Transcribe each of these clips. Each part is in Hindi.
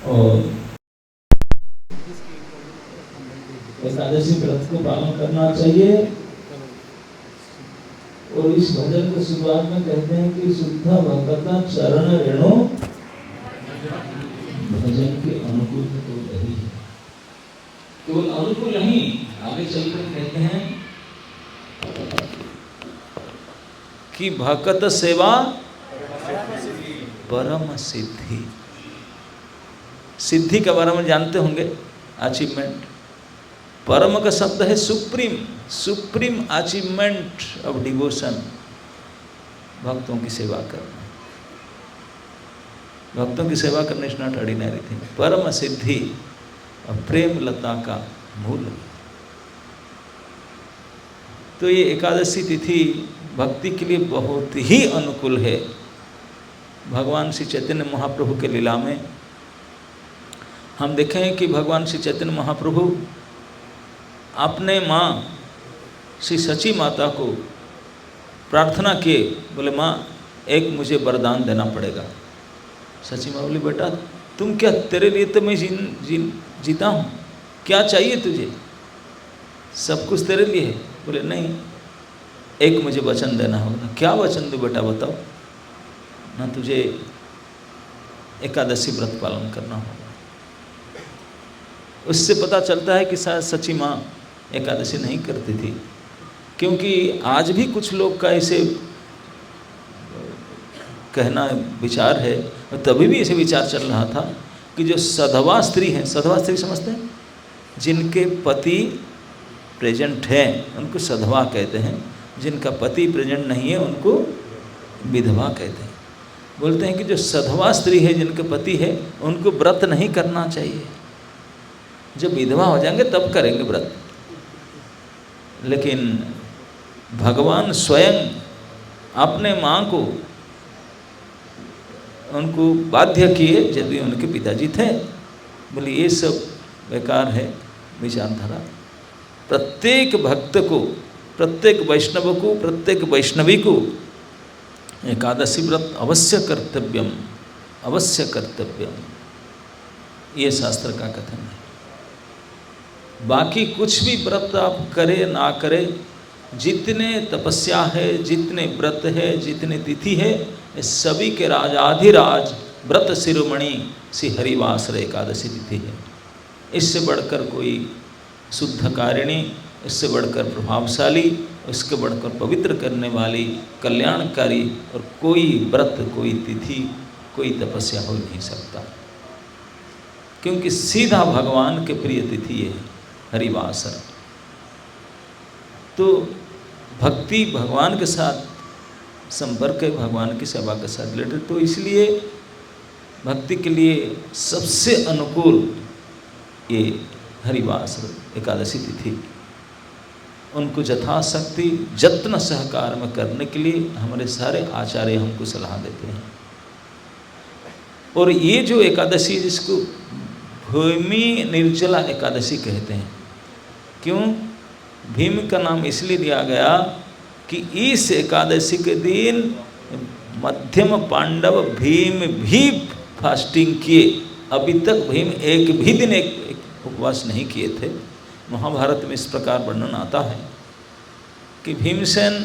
और एकादशी व्रत को पालन करना चाहिए। और इस भजन की शुरुआत में कहते हैं कि शुद्ध भगत चरण रेणु भजन के अनुकूल तो नहीं है, केवल अनुकूल नहीं, आगे चलकर कहते हैं कि भगत सेवा परम सिद्धि। सिद्धि के बारे में जानते होंगे, अचीवमेंट। परम का शब्द है supreme, supreme achievement of devotion, भक्तों की सेवा करना। भक्तों की सेवा करना इज नॉट ऑर्डिनरी थिंग। परम सिद्धि और प्रेम लता का मूल। तो ये एकादशी तिथि भक्ति के लिए बहुत ही अनुकूल है। भगवान श्री चैतन्य महाप्रभु के लीला में हम देखें कि भगवान श्री चैतन्य महाप्रभु अपने माँ श्री सची माता को प्रार्थना किए, बोले माँ एक मुझे वरदान देना पड़ेगा। सची माँ बोली बेटा तुम क्या, तेरे लिए तो मैं जीता हूँ, क्या चाहिए तुझे, सब कुछ तेरे लिए है। बोले नहीं, एक मुझे वचन देना होगा। क्या वचन दूँ बेटा बताओ ना। तुझे एकादशी व्रत पालन करना होगा। उससे पता चलता है कि शायद सची माँ एकादशी नहीं करती थी, क्योंकि आज भी कुछ लोग का ऐसे कहना विचार है, और तभी भी ऐसे विचार चल रहा था कि जो सधवा स्त्री हैं, सधवा स्त्री समझते हैं, जिनके पति प्रेजेंट हैं उनको सधवा कहते हैं, जिनका पति प्रेजेंट नहीं है उनको विधवा कहते हैं। बोलते हैं कि जो सधवा स्त्री है, जिनके पति है, उनको व्रत नहीं करना चाहिए। जब विधवा हो जाएंगे तब करेंगे व्रत। लेकिन भगवान स्वयं अपने माँ को उनको बाध्य किए, यदि उनके पिताजी थे। बोले ये सब बेकार है विचारधारा। प्रत्येक भक्त को, प्रत्येक वैष्णव को, प्रत्येक वैष्णवी को एकादशी व्रत अवश्य कर्तव्यम, अवश्य कर्तव्यम, ये शास्त्र का कथन है। बाकी कुछ भी व्रत आप करें ना करें, जितने तपस्या है, जितने व्रत है, जितने तिथि है, सभी के राजाधिराज व्रत शिरोमणि श्री हरिवासर एकादशी तिथि है। इससे बढ़कर कोई शुद्धकारिणी, इससे बढ़कर प्रभावशाली, इसके बढ़कर पवित्र करने वाली, कल्याणकारी और कोई व्रत, कोई तिथि, कोई तपस्या हो नहीं सकता, क्योंकि सीधा भगवान के प्रिय तिथि है हरिवासर। तो भक्ति भगवान के साथ संपर्क है, भगवान की सेवा के साथ रिलेटेड। तो इसलिए भक्ति के लिए सबसे अनुकूल ये हरिवासर एकादशी तिथि। उनको यथाशक्ति जत्न सहकार में करने के लिए हमारे सारे आचार्य हमको सलाह देते हैं। और ये जो एकादशी, जिसको भूमि निर्जला एकादशी कहते हैं, क्यों? भीम का नाम इसलिए दिया गया कि इस एकादशी के दिन मध्यम पांडव भीम भी फास्टिंग किए। अभी तक भीम एक भी दिन एक उपवास नहीं किए थे। महाभारत में इस प्रकार वर्णन आता है कि भीमसेन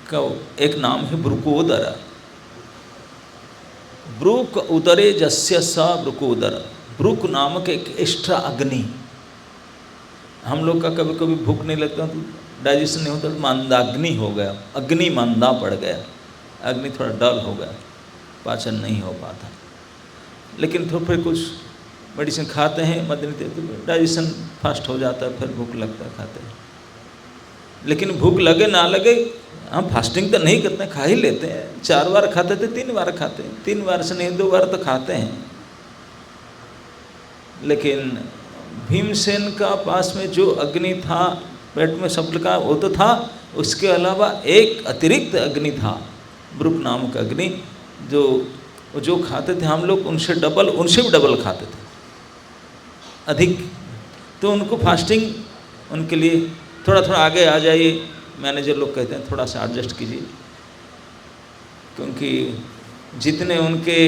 का एक नाम है ब्रुकोदर। ब्रुक उदरे जस्य स ब्रुकोदर। ब्रुक नामक एक एक्स्ट्रा अग्नि। हम लोग का कभी कभी भूख नहीं लगता तो डाइजेशन नहीं होता तो मंदाग्नि हो गया, अग्नि मंदा पड़ गया, अग्नि थोड़ा डल हो गया, पाचन नहीं हो पाता। लेकिन तो फिर कुछ मेडिसिन खाते हैं मध्यम तो डाइजेशन फास्ट हो जाता है, फिर भूख लगता है, खाते हैं। लेकिन भूख लगे ना लगे, हम फास्टिंग तो नहीं करते, खा ही लेते हैं। 4 बार खाते थे, 3 बार खाते हैं, 3 बार से नहीं 2 बार तो खाते हैं। लेकिन भीमसेन का पास में जो अग्नि था पेट में शब्द का, वो तो था, उसके अलावा एक अतिरिक्त अग्नि था, ब्रुक नामक अग्नि, जो खाते थे हम लोग उनसे भी डबल खाते थे, अधिक। तो उनको फास्टिंग, उनके लिए थोड़ा थोड़ा आगे आ जाइए, मैनेजर लोग कहते हैं थोड़ा सा एडजस्ट कीजिए, क्योंकि जितने उनके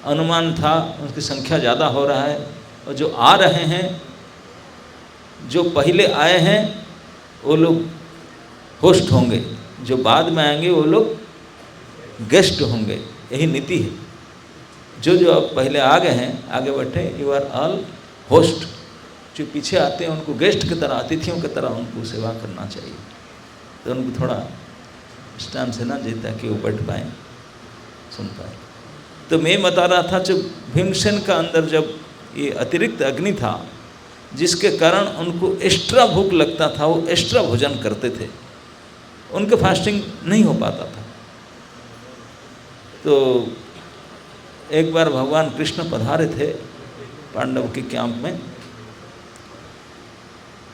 अनुमान था उनकी संख्या ज़्यादा हो रहा है, और जो आ रहे हैं, जो पहले आए हैं वो लोग होस्ट होंगे, जो बाद में आएंगे वो लोग गेस्ट होंगे। यही नीति है। जो जो अब पहले आ गए हैं, आगे बैठे, यू आर ऑल होस्ट। जो पीछे आते हैं उनको गेस्ट की तरह, अतिथियों की तरह उनको सेवा करना चाहिए। तो उनको थोड़ा स्टैंड से ना चाहिए ताकि वो बैठ पाए, सुन पाए। तो मैं बता रहा था, जब भीमसेन का अंदर जब ये अतिरिक्त अग्नि था जिसके कारण उनको एक्स्ट्रा भूख लगता था, वो एक्स्ट्रा भोजन करते थे, उनके फास्टिंग नहीं हो पाता था। तो एक बार भगवान कृष्ण पधारे थे पांडव के कैंप में,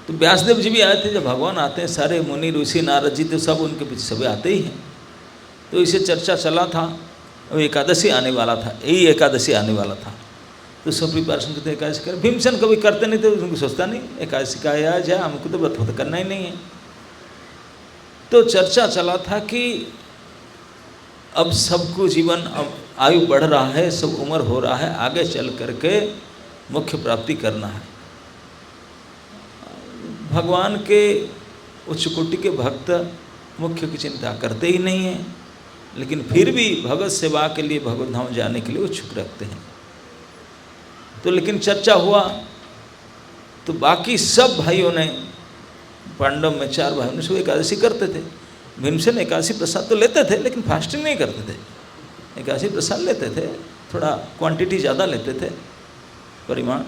तो व्यासदेव जी भी आए थे। जब भगवान आते हैं, सारे मुनि ऋषि नारद जी तो सब उनके पीछे सभी आते ही हैं। तो इसे चर्चा चला था, अब एकादशी आने वाला था, यही एकादशी आने वाला था। तो सब प्रिपरेशन करते एकादशी कर, भीमसेन कभी करते नहीं थे, उनको सोचता नहीं एकादशी का आया जाए, हमको तो व्रत तो करना ही नहीं है। तो चर्चा चला था कि अब सबको जीवन, अब आयु बढ़ रहा है, सब उम्र हो रहा है, आगे चल करके मुख्य प्राप्ति करना है। भगवान के उच्च कोटि के भक्त मुख्य की चिंता करते ही नहीं हैं, लेकिन फिर भी भगवत सेवा के लिए, भगवत धाम जाने के लिए उत्सुक रखते हैं। तो लेकिन चर्चा हुआ तो बाकी सब भाइयों ने, पांडव में 4 भाइयों ने सब एकादशी करते थे। भीमसेन एकादशी प्रसाद तो लेते थे लेकिन फास्टिंग नहीं करते थे। एकादशी प्रसाद लेते थे, थोड़ा क्वांटिटी ज़्यादा लेते थे, परिमाण।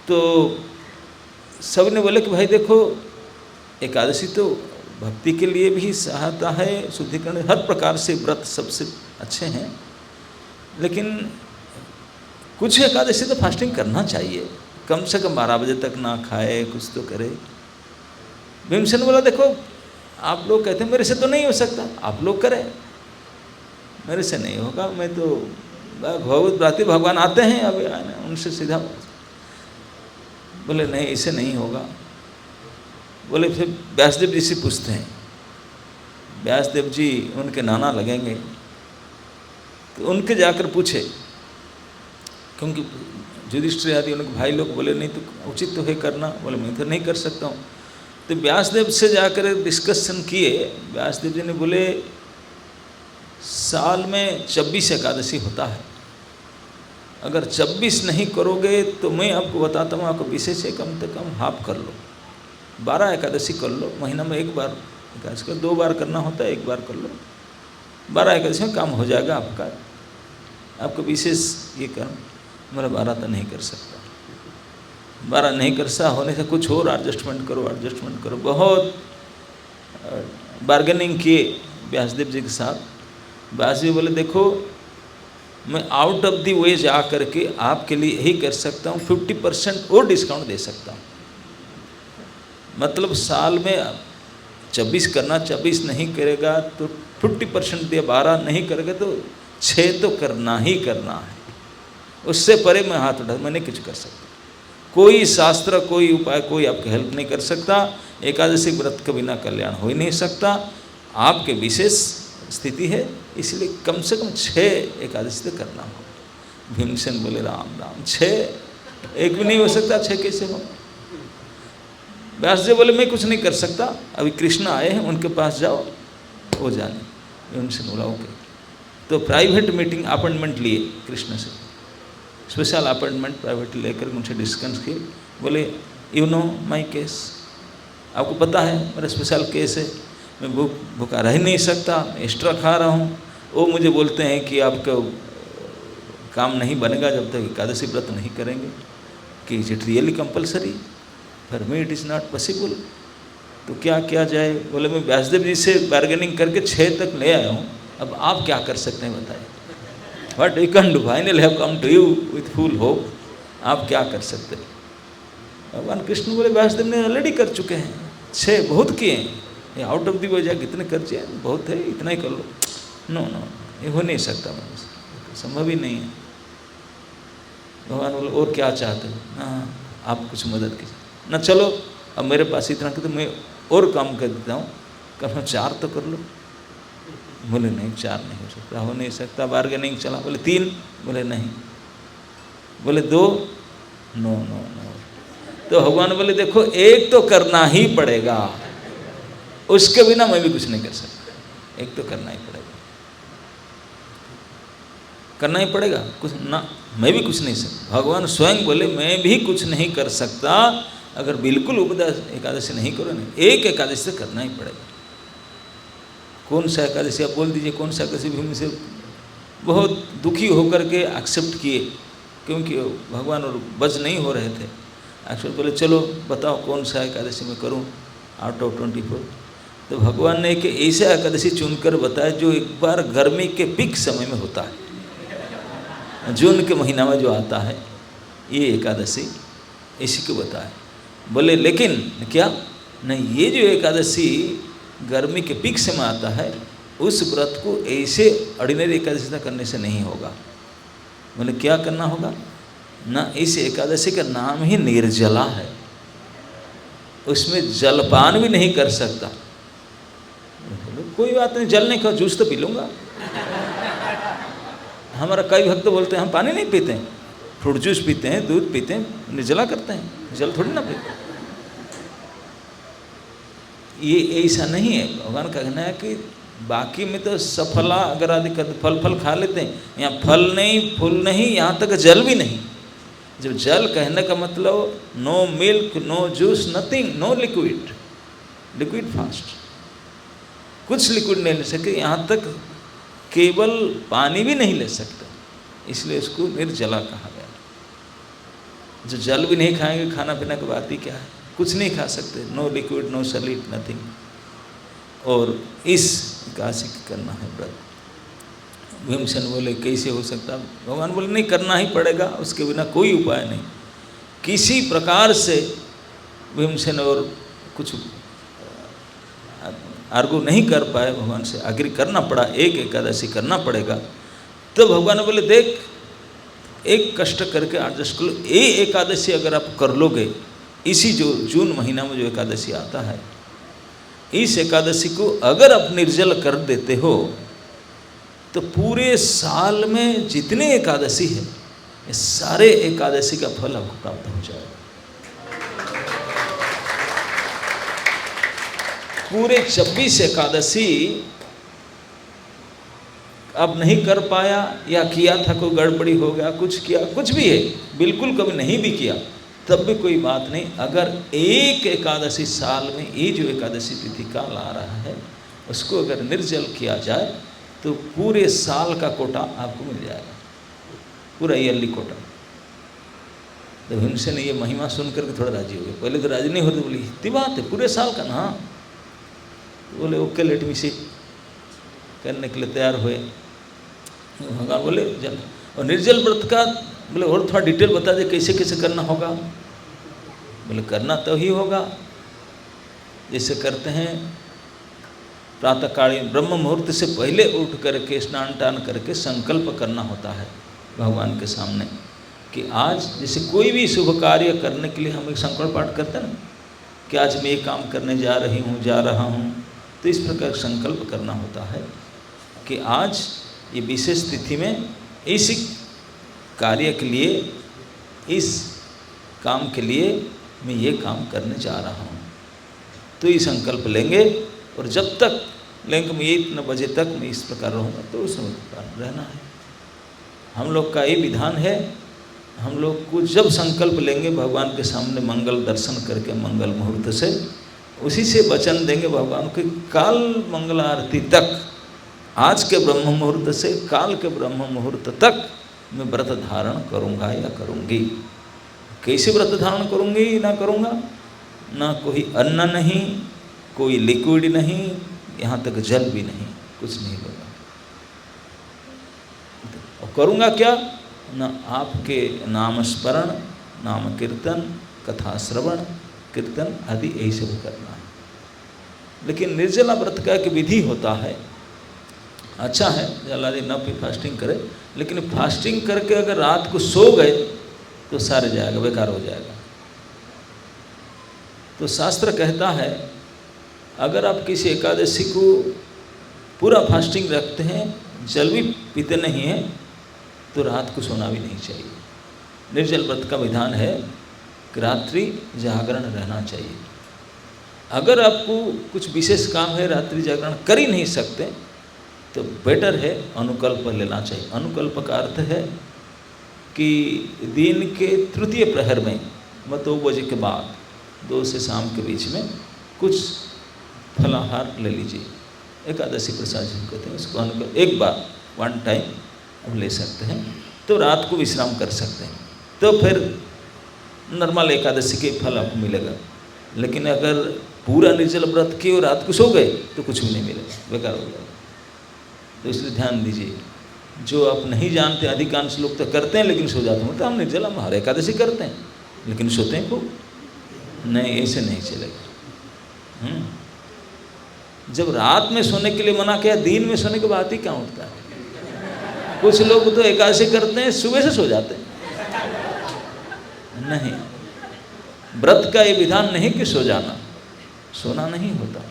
तो सब ने बोले कि भाई देखो, एकादशी तो भक्ति के लिए भी सहायता है, शुद्धिकरण, हर प्रकार से व्रत सबसे अच्छे हैं, लेकिन कुछ एकादशी तो फास्टिंग करना चाहिए, कम से कम 12 बजे तक ना खाए, कुछ तो करे। भीमसेन बोला देखो, आप लोग कहते हैं मेरे से तो नहीं हो सकता, आप लोग करें, मेरे से नहीं होगा, मैं तो भगवत प्राप्ति, भगवान आते हैं अभी उनसे सीधा। बोले नहीं, इसे नहीं होगा। बोले फिर व्यासदेव जी से पूछते हैं। व्यासदेव जी उनके नाना लगेंगे, तो उनके जाकर पूछे, क्योंकि युधिष्ठिर आदि उनके भाई लोग बोले नहीं तो उचित तो है करना, बोले मैं तो नहीं कर सकता हूँ। तो व्यासदेव से जाकर डिस्कशन किए। व्यासदेव जी ने बोले साल में 26 एकादशी होता है, अगर 26 नहीं करोगे तो मैं आपको बताता हूँ, आपको विशेष से कम से कम हाफ कर लो, 12 एकादशी कर लो, महीना में 1 बार एकादशी कर, 2 बार करना होता है, 1 बार कर लो, 12 एकादशी में काम हो जाएगा आपका, आपको विशेष ये कर। मेरा 12 तो नहीं कर सकता, 12 नहीं कर सकता, होने से कुछ और एडजस्टमेंट करो, एडजस्टमेंट करो। बहुत बार्गेनिंग किए व्यासदेव जी के साथ। व्यासदेव बोले देखो, मैं आउट ऑफ द वे जा करके आपके लिए यही कर सकता हूँ, 50% और डिस्काउंट दे सकता हूँ। मतलब साल में 26 करना, 26 नहीं करेगा तो 50% दिया, 12 नहीं करेगा तो 6 तो करना ही करना है। उससे परे मैं हाथ उठा, मैं नहीं कुछ कर सकता। कोई शास्त्र, कोई उपाय, कोई आपकी हेल्प नहीं कर सकता। एकादशी व्रत के बिना कल्याण हो ही नहीं सकता। आपके विशेष स्थिति है, इसलिए कम से कम 6 एकादशी तो करना हो। भीमसेन बोले राम राम, 6 एक भी नहीं हो सकता, 6 कैसे हो? व्यासदेव बोले मैं कुछ नहीं कर सकता, अभी कृष्ण आए हैं, उनके पास जाओ, वो जाने। भीमसेन बोला ओके। तो प्राइवेट मीटिंग अपॉइंटमेंट लिए कृष्ण से, स्पेशल अपॉइंटमेंट प्राइवेट लेकर उनसे डिस्कस किए। बोले यू नो माई केस, आपको पता है मेरा स्पेशल केस है, मैं भूखा रह नहीं सकता, एक्स्ट्रा खा रहा हूँ। वो मुझे बोलते हैं कि आपका काम नहीं बनेगा जब तक एकादशी व्रत नहीं करेंगे, कि is it really compulsory, for me it is not possible. तो क्या किया जाए? बोले मैं व्यासदेव जी से बार्गेनिंग करके 6 तक ले आया हूँ, अब आप क्या कर सकते हैं बताइए। What you can do? Finally have come to you with full hope. आप क्या कर सकते हैं? भगवान कृष्ण बोले व्यासदेव ने ऑलरेडी कर चुके हैं, 6 बहुत किए हैं, ये आउट ऑफ दी वजह कितने कर चाहिए, बहुत है, इतना ही कर लो। नो नो, ये हो नहीं सकता, संभव ही नहीं है। भगवान बोले और क्या चाहते हो? हाँ, आप कुछ मदद कीजिए ना, चलो अब मेरे पास इतना कि तो मैं और काम कर देता हूँ, कम 4 तो कर लो। बोले नहीं 4 नहीं हो सकता, हो नहीं सकता, बार्गेनिंग चला, बोले 3, बोले नहीं, बोले 2, नो नो नो। तो भगवान बोले देखो एक तो करना ही पड़ेगा, उसके बिना मैं भी कुछ नहीं कर सकता, एक तो करना ही पड़ेगा, करना ही पड़ेगा, कुछ ना मैं भी कुछ नहीं सकता। भगवान स्वयं बोले मैं भी कुछ नहीं कर सकता अगर बिल्कुल उपवास एकादशी नहीं करो ना, एक एकादशी तो करना ही पड़ेगा। कौन सा एकादशी आप बोल दीजिए, कौन सा एकादशी भीम से बहुत दुखी होकर के एक्सेप्ट किए, क्योंकि भगवान और बच नहीं हो रहे थे। एक्सेप्ट बोले चलो बताओ कौन सा एकादशी में करूं आउट ऑफ 24। तो भगवान ने एक ऐसा एकादशी चुनकर बताया जो एक बार गर्मी के पीक समय में होता है, जून के महीना में जो आता है, ये एकादशी इसी को बताया। बोले लेकिन क्या नहीं, ये जो एकादशी गर्मी के पीक समय आता है, उस व्रत को ऐसे ऑर्डिनरी एकादशी करने से नहीं होगा। बोले क्या करना होगा ना, इस एकादशी का नाम ही निर्जला है, उसमें जलपान भी नहीं कर सकता। कोई बात नहीं, जल नहीं खाओ, जूस तो पी लूँगा। हमारा कई भक्त बोलते हैं हम पानी नहीं पीते हैं, फ्रूट जूस पीते हैं, दूध पीते हैं, निर्जला करते हैं, जल थोड़ी ना पीते। ये ऐसा नहीं है। भगवान का कहना है कि बाकी में तो सफला अगर आदि फल फल खा लेते हैं, यहाँ फल नहीं, फूल नहीं, यहाँ तक जल भी नहीं। जब जल कहने का मतलब no milk, no juice, nothing, no liquid, liquid fast, कुछ लिक्विड नहीं ले सके, यहाँ तक केवल पानी भी नहीं ले सकते, इसलिए इसको निर्जला कहा गया। जो जल भी नहीं खाएंगे, खाना पीना की बात ही क्या है, कुछ नहीं खा सकते, no liquid, no solid, nothing. और इस एकादशी करना है व्रत। भीमसेन बोले कैसे हो सकता, भगवान बोले नहीं करना ही पड़ेगा, उसके बिना कोई उपाय नहीं। किसी प्रकार से भीमसेन और कुछ आर्गू नहीं कर पाए, भगवान से आग्रह करना पड़ा, एक एकादशी करना पड़ेगा। तो भगवान बोले देख एक कष्ट करके एडजस्ट कर लो, ये एकादशी अगर आप कर लोगे, इसी जो जून महीना में जो एकादशी आता है, इस एकादशी को अगर आप निर्जल कर देते हो तो पूरे साल में जितने एकादशी है, ये सारे एकादशी का फल आपको प्राप्त हो जाएगा। पूरे 26 एकादशी अब नहीं कर पाया या किया था कोई गड़बड़ी हो गया, कुछ किया, कुछ भी है, बिल्कुल कभी नहीं भी किया, तब भी कोई बात नहीं। अगर एक एकादशी साल में, ये जो एकादशी तिथि काल आ रहा है, उसको अगर निर्जल किया जाए तो पूरे साल का कोटा आपको मिल जाएगा, पूरा ईयरली कोटा। तो भीमसेन ने ये महिमा सुन करके थोड़ा राजी हो गए। पहले तो राजी नहीं होते, बोली इतनी बात है पूरे साल का ना, बोले ओके लेट मी सी, करने के लिए तैयार हुए। भगवान बोले जल, और निर्जल व्रत का बोले और थोड़ा डिटेल बता दे कैसे कैसे करना होगा। बोले करना तो ही होगा जैसे करते हैं, प्रातःकालीन ब्रह्म मुहूर्त से पहले उठ करके स्नान टान करके संकल्प करना होता है भगवान के सामने कि आज जैसे कोई भी शुभ कार्य करने के लिए हम एक संकल्प पाठ करते हैं ना, कि आज मैं ये काम करने जा रही हूँ, जा रहा हूँ। तो इस प्रकार संकल्प करना होता है कि आज ये विशेष तिथि में इस कार्य के लिए, इस काम के लिए मैं ये काम करने जा रहा हूँ। तो ये संकल्प लेंगे और जब तक लेंगे मैं इतने बजे तक मैं इस प्रकार रहूँगा, तो उस प्रकार रहना है। हम लोग का ये विधान है, हम लोग को जब संकल्प लेंगे भगवान के सामने मंगल दर्शन करके मंगल मुहूर्त से, उसी से वचन देंगे भगवान को काल मंगल आरती तक, आज के ब्रह्म मुहूर्त से काल के ब्रह्म मुहूर्त तक मैं व्रत धारण करूँगा या करूँगी। कैसे व्रत धारण करूँगी ना करूँगा, ना कोई अन्न नहीं, कोई लिक्विड नहीं, यहाँ तक जल भी नहीं, कुछ नहीं होगा। और करूँगा क्या ना, आपके नाम स्मरण, नाम कीर्तन, कथा श्रवण, कीर्तन आदि यही सब करना है। लेकिन निर्जला व्रत का एक विधि होता है, अच्छा है जल आदि न पी फास्टिंग करे, लेकिन फास्टिंग करके अगर रात को सो गए तो सारे जाएगा, बेकार हो जाएगा। तो शास्त्र कहता है अगर आप किसी एकादशी को पूरा फास्टिंग रखते हैं, जल भी पीते नहीं हैं, तो रात को सोना भी नहीं चाहिए। निर्जल व्रत का विधान है कि रात्रि जागरण रहना चाहिए। अगर आपको कुछ विशेष काम है, रात्रि जागरण कर ही नहीं सकते, तो बेटर है अनुकल्प लेना चाहिए। अनुकल्प का अर्थ है कि दिन के तृतीय प्रहर में, मतलब 2 बजे के बाद, 2 से शाम के बीच में कुछ फलाहार ले लीजिए। एकादशी प्रसाद जिनको कहते हैं, उसको अनुकल्प एक बार 1 टाइम हम ले सकते हैं, तो रात को विश्राम कर सकते हैं, तो फिर नॉर्मल एकादशी के फल आपको मिलेगा। लेकिन अगर पूरा निर्जल व्रत किए और रात को सो गए तो कुछ भी नहीं मिलेगा, बेकार हो जाएगा। तो इसलिए ध्यान दीजिए। जो आप नहीं जानते, अधिकांश लोग तो करते हैं लेकिन सो जाते हैं, तो हम निर्जल, हम हर एकादशी करते हैं लेकिन सोते हैं खूब। नहीं, ऐसे नहीं चलेगा। जब रात में सोने के लिए मना किया, दिन में सोने की बात ही क्या उठता है। कुछ लोग तो एकादशी करते हैं, सुबह से सो जाते हैं। नहीं, व्रत का ये विधान नहीं कि सो जाना, सोना नहीं होता।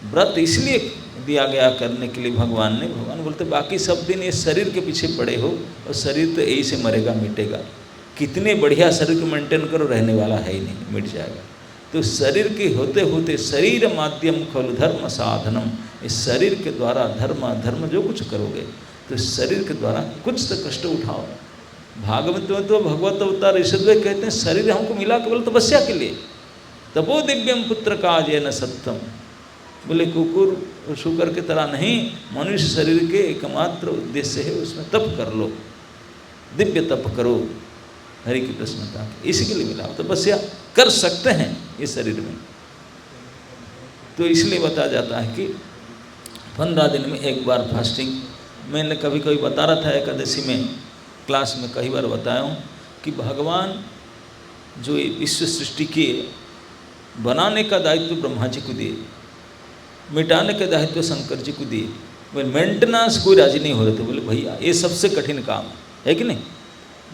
व्रत इसलिए दिया गया करने के लिए भगवान ने, भगवान बोलते बाकी सब दिन ये शरीर के पीछे पड़े हो, और शरीर तो यही से मरेगा मिटेगा। कितने बढ़िया शरीर को मेंटेन करो, रहने वाला है ही नहीं, मिट जाएगा। तो शरीर के होते होते शरीर माध्यम खलु धर्म साधनम, इस शरीर के द्वारा धर्म अधर्म जो कुछ करोगे, तो शरीर के द्वारा कुछ तो कष्ट उठाओ। भागवत में तो भगवत अवतार ऋषभ कहते हैं शरीर हमको मिला केवल तपस्या के लिए, तपो दिव्यम पुत्र काजेन न सत्यम। बोले कुकुर और शुकर की तरह नहीं, मनुष्य शरीर के एकमात्र उद्देश्य है उसमें तप कर लो, दिव्य तप करो हरि की प्रसन्नता, इसी के लिए मिला। तपस्या कर सकते हैं इस शरीर में। तो इसलिए बताया जाता है कि 15 दिन में एक बार फास्टिंग। मैंने कभी कभी बता रहा था एकादशी में, क्लास में कई बार बताया हूँ कि भगवान जो विश्व सृष्टि किए, बनाने का दायित्व ब्रह्मा जी को दिए, मिटाने का दायित्व शंकर जी को दिए। बोले मेंटेनेंस कोई राजी नहीं हो रहे थे। बोले भैया ये सबसे कठिन काम है कि नहीं,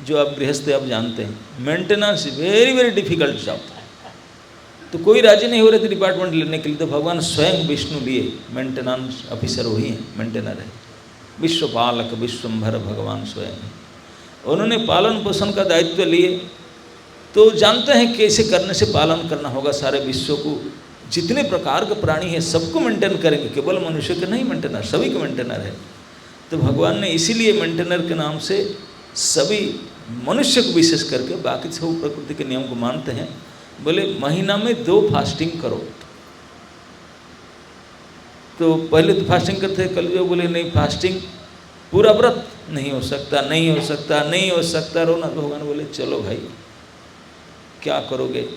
जो आप गृहस्थ आप जानते हैं, maintenance very very difficult job. तो कोई राजी नहीं हो रहे थे डिपार्टमेंट लेने के लिए, तो भगवान स्वयं विष्णु लिए, मेंटेनेंस ऑफिसर वही है, मेंटेनर है, विश्वपालक विश्वम्भर भगवान स्वयं। उन्होंने पालन पोषण का दायित्व लिए, तो जानते हैं कैसे करने से पालन करना होगा सारे विश्व को। जितने प्रकार के प्राणी हैं सबको मेंटेन करेंगे, केवल मनुष्य के नहीं मेंटेनर, सभी के मेंटेनर है। तो भगवान ने इसीलिए मेंटेनर के नाम से सभी मनुष्य को विशेष करके, बाकी सब प्रकृति के नियम को मानते हैं। बोले महीना में 2 फास्टिंग करो। तो पहले तो फास्टिंग करते कल जो बोले नहीं फास्टिंग पूरा व्रत नहीं हो सकता, नहीं हो सकता, नहीं हो सकता, रोना। भगवान बोले चलो भाई क्या करोगे,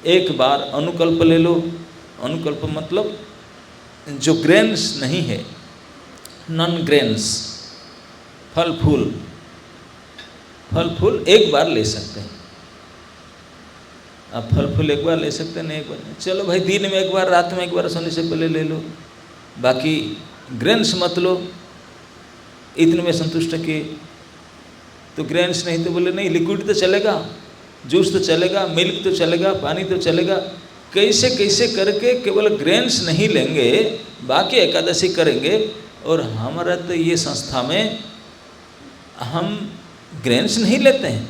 एक बार अनुकल्प ले लो। अनुकल्प मतलब जो ग्रेन्स नहीं है, नॉन ग्रेन्स, फल फूल एक बार ले सकते हैं आप। फल फूल एक बार ले सकते हैं, नहीं एक बार नहीं। चलो भाई दिन में एक बार, रात में एक बार, सोने से पहले ले लो, बाकी ग्रेन्स मत लो। इतने में संतुष्ट किए। तो ग्रेन्स नहीं तो बोले नहीं लिक्विड तो चलेगा, जूस तो चलेगा, मिल्क तो चलेगा, पानी तो चलेगा। कैसे कैसे करके केवल ग्रेन्स नहीं लेंगे, बाकी एकादशी करेंगे। और हमारा तो ये संस्था में हम ग्रेन्स नहीं लेते हैं,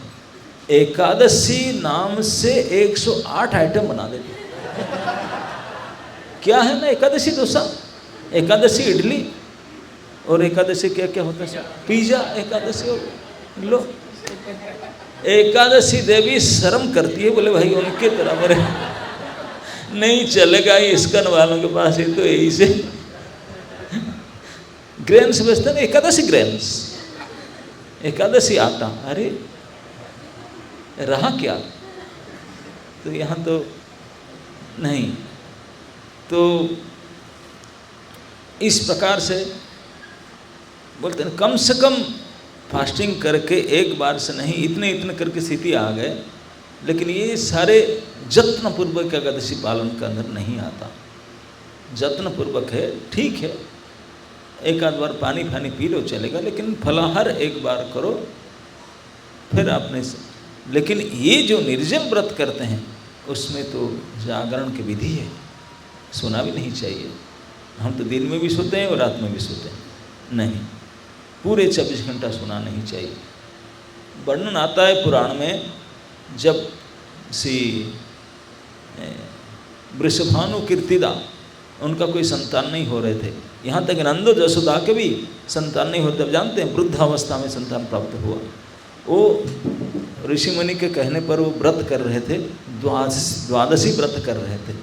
एकादशी नाम से 108 आइटम बना देते हैं। क्या है ना, एकादशी डोसा, एकादशी इडली, और एकादशी क्या क्या होता है, पिज्जा एकादशी हो लो। एकादशी देवी शर्म करती है, बोले भाई उनके तरह मेरे नहीं चलेगा, इस्कन वालों के पास ही तो यही से ग्रेन्स बेचते हैं, एकादशी ग्रेन्स, एकादशी आटा। अरे रहा क्या, तो यहाँ तो नहीं। तो इस प्रकार से बोलते हैं कम से कम फास्टिंग करके एक बार से नहीं, इतने इतने करके स्थिति आ गए। लेकिन ये सारे जत्नपूर्वक एकादशी पालन के अंदर नहीं आता। जत्नपूर्वक है, ठीक है, एक आध बार पानी फानी पी लो चलेगा, लेकिन फलाहार एक बार करो फिर आपने। लेकिन ये जो निर्जल व्रत करते हैं उसमें तो जागरण की विधि है, सोना भी नहीं चाहिए। हम तो दिन में भी सोते हैं और रात में भी सोते हैं। नहीं, पूरे 24 घंटा सोना नहीं चाहिए। वर्णन आता है पुराण में, जब श्री वृषभानु कीर्तिदा, उनका कोई संतान नहीं हो रहे थे, यहाँ तक नंदो जसोदा के भी संतान नहीं होते। अब जानते हैं वृद्धावस्था में संतान प्राप्त हुआ। वो ऋषि मुनि के कहने पर वो व्रत कर रहे थे, द्वादशी व्रत कर रहे थे।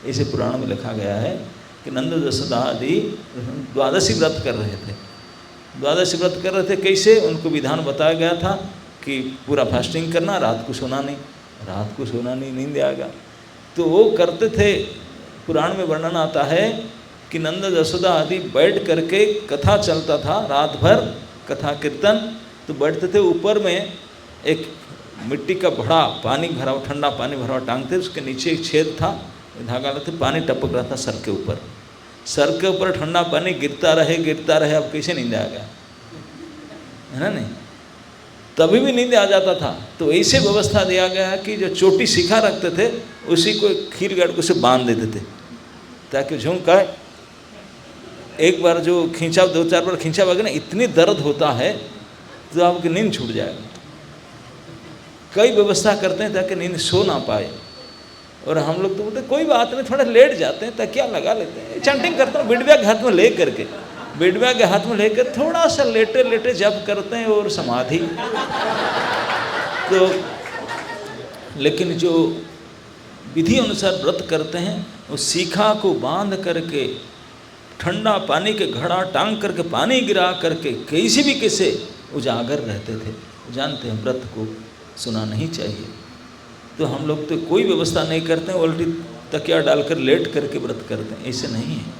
इसे पुराण में लिखा गया है कि नंद जसोदा आदि द्वादशी व्रत कर रहे थे। द्वादशी व्रत कर रहे थे कैसे, उनको विधान बताया गया था कि पूरा फास्टिंग करना, रात को सोना नहीं, रात को सोना नहीं, नींद आएगा। तो वो करते थे। पुराण में वर्णन आता है कि नंद जसोदा आदि बैठ करके कथा चलता था, रात भर कथा कीर्तन, तो बैठते थे। ऊपर में एक मिट्टी का बड़ा पानी भरा हुआ, ठंडा पानी भरा हुआ टांगते, उसके नीचे एक छेद था, धागा लेते, पानी टपक रहा था सर के ऊपर। सर के ऊपर ठंडा पानी गिरता रहे गिरता रहे, अब कैसे नींद आ गया, है ना? नहीं, तभी भी नींद आ जाता था। तो ऐसे व्यवस्था दिया गया कि जो चोटी शिखा रखते थे उसी को खीर गाड़ को से बांध देते थे, ताकि झुमका एक बार जो खींचा, 2-4 बार खींचा वगैरह ना, इतनी दर्द होता है तो आपकी नींद छूट जाएगा। कई व्यवस्था करते हैं ताकि नींद सो ना पाए। और हम लोग तो बोलते कोई बात नहीं, थोड़ा लेट जाते हैं, तकिया लगा लेते हैं, चैंटिंग करते हैं, बिडवा के हाथ में ले करके, बिडवा के हाथ में लेकर थोड़ा सा लेटे लेटे जप करते हैं और समाधि। तो लेकिन जो विधि अनुसार व्रत करते हैं, वो शिखा को बांध करके, ठंडा पानी के घड़ा टांग करके, पानी गिरा करके, कैसे भी कैसे उजागर रहते थे। जानते हैं व्रत को सुना नहीं चाहिए। तो हम लोग तो कोई व्यवस्था नहीं करते हैं, उल्टी तकिया डालकर लेट करके व्रत करते हैं, ऐसे नहीं है।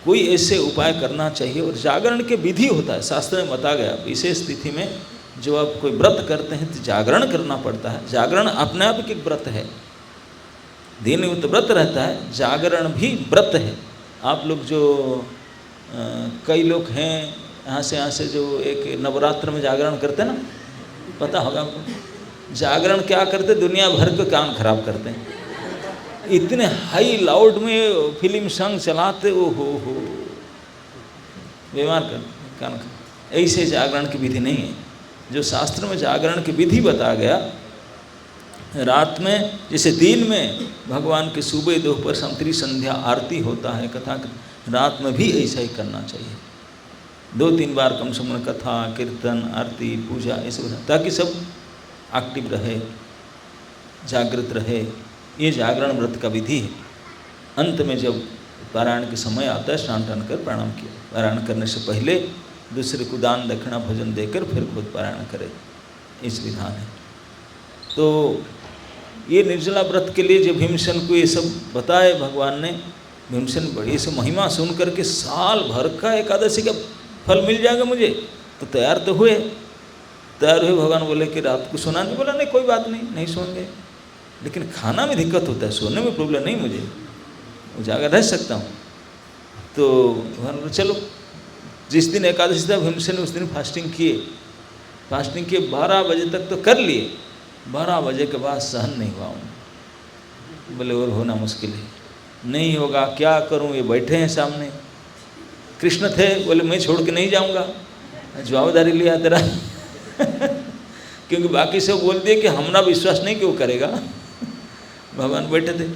कोई ऐसे उपाय करना चाहिए। और जागरण के विधि होता है, शास्त्र में बता गया, विशेष तिथि में जो आप कोई व्रत करते हैं तो जागरण करना पड़ता है। जागरण अपने आप एक व्रत है, दिन में तो व्रत रहता है, जागरण भी व्रत है। आप लोग जो कई लोग हैं यहाँ से जो एक नवरात्र में जागरण करते हैं ना, पता होगा आपको। जागरण क्या करते, दुनिया भर के कान खराब करते हैं, इतने हाई लाउड में फिल्म सॉन्ग चलाते, ओ हो बीमार कर कान। ऐसे जागरण की विधि नहीं है। जो शास्त्र में जागरण की विधि बताया गया, रात में जैसे दिन में भगवान के सुबह दोपहर संतरी संध्या आरती होता है, कथा, रात में भी ऐसा ही करना चाहिए। 2-3 बार कम से कम कथा कीर्तन आरती पूजा ऐसे, ताकि सब एक्टिव रहे, जागृत रहे। ये जागरण व्रत का विधि है। अंत में जब पारायण के समय आता है, स्नान टान कर प्रणाम किया। पारायण करने से पहले दूसरे को दान दक्षिणा भोजन देकर फिर खुद पारायण करे, इस विधान है। तो ये निर्जला व्रत के लिए जो भीमसेन को ये सब बताए भगवान ने, भीमसेन बड़ी से महिमा सुन करके साल भर का एकादशी का फल मिल जाएगा मुझे, तो तैयार तो हुए। भगवान बोले कि रात को सोना नहीं, बोला नहीं कोई बात नहीं, नहीं सोएंगे, लेकिन खाना में दिक्कत होता है, सोने में प्रॉब्लम नहीं, मुझे उजागर रह सकता हूँ। तो भगवान बोले चलो। जिस दिन एकादशी था भीमसेन उस दिन फास्टिंग किए 12 बजे तक तो कर लिए, 12 बजे के बाद सहन नहीं हुआ उन्हें। बोले और होना मुश्किल है, नहीं होगा, क्या करूं, ये बैठे हैं सामने। कृष्ण थे, बोले मैं छोड़ के नहीं जाऊंगा, जवाबदारी लिया तेरा क्योंकि बाकी सब बोल दिए कि हमारा विश्वास नहीं कि वो करेगा। भगवान बैठे थे,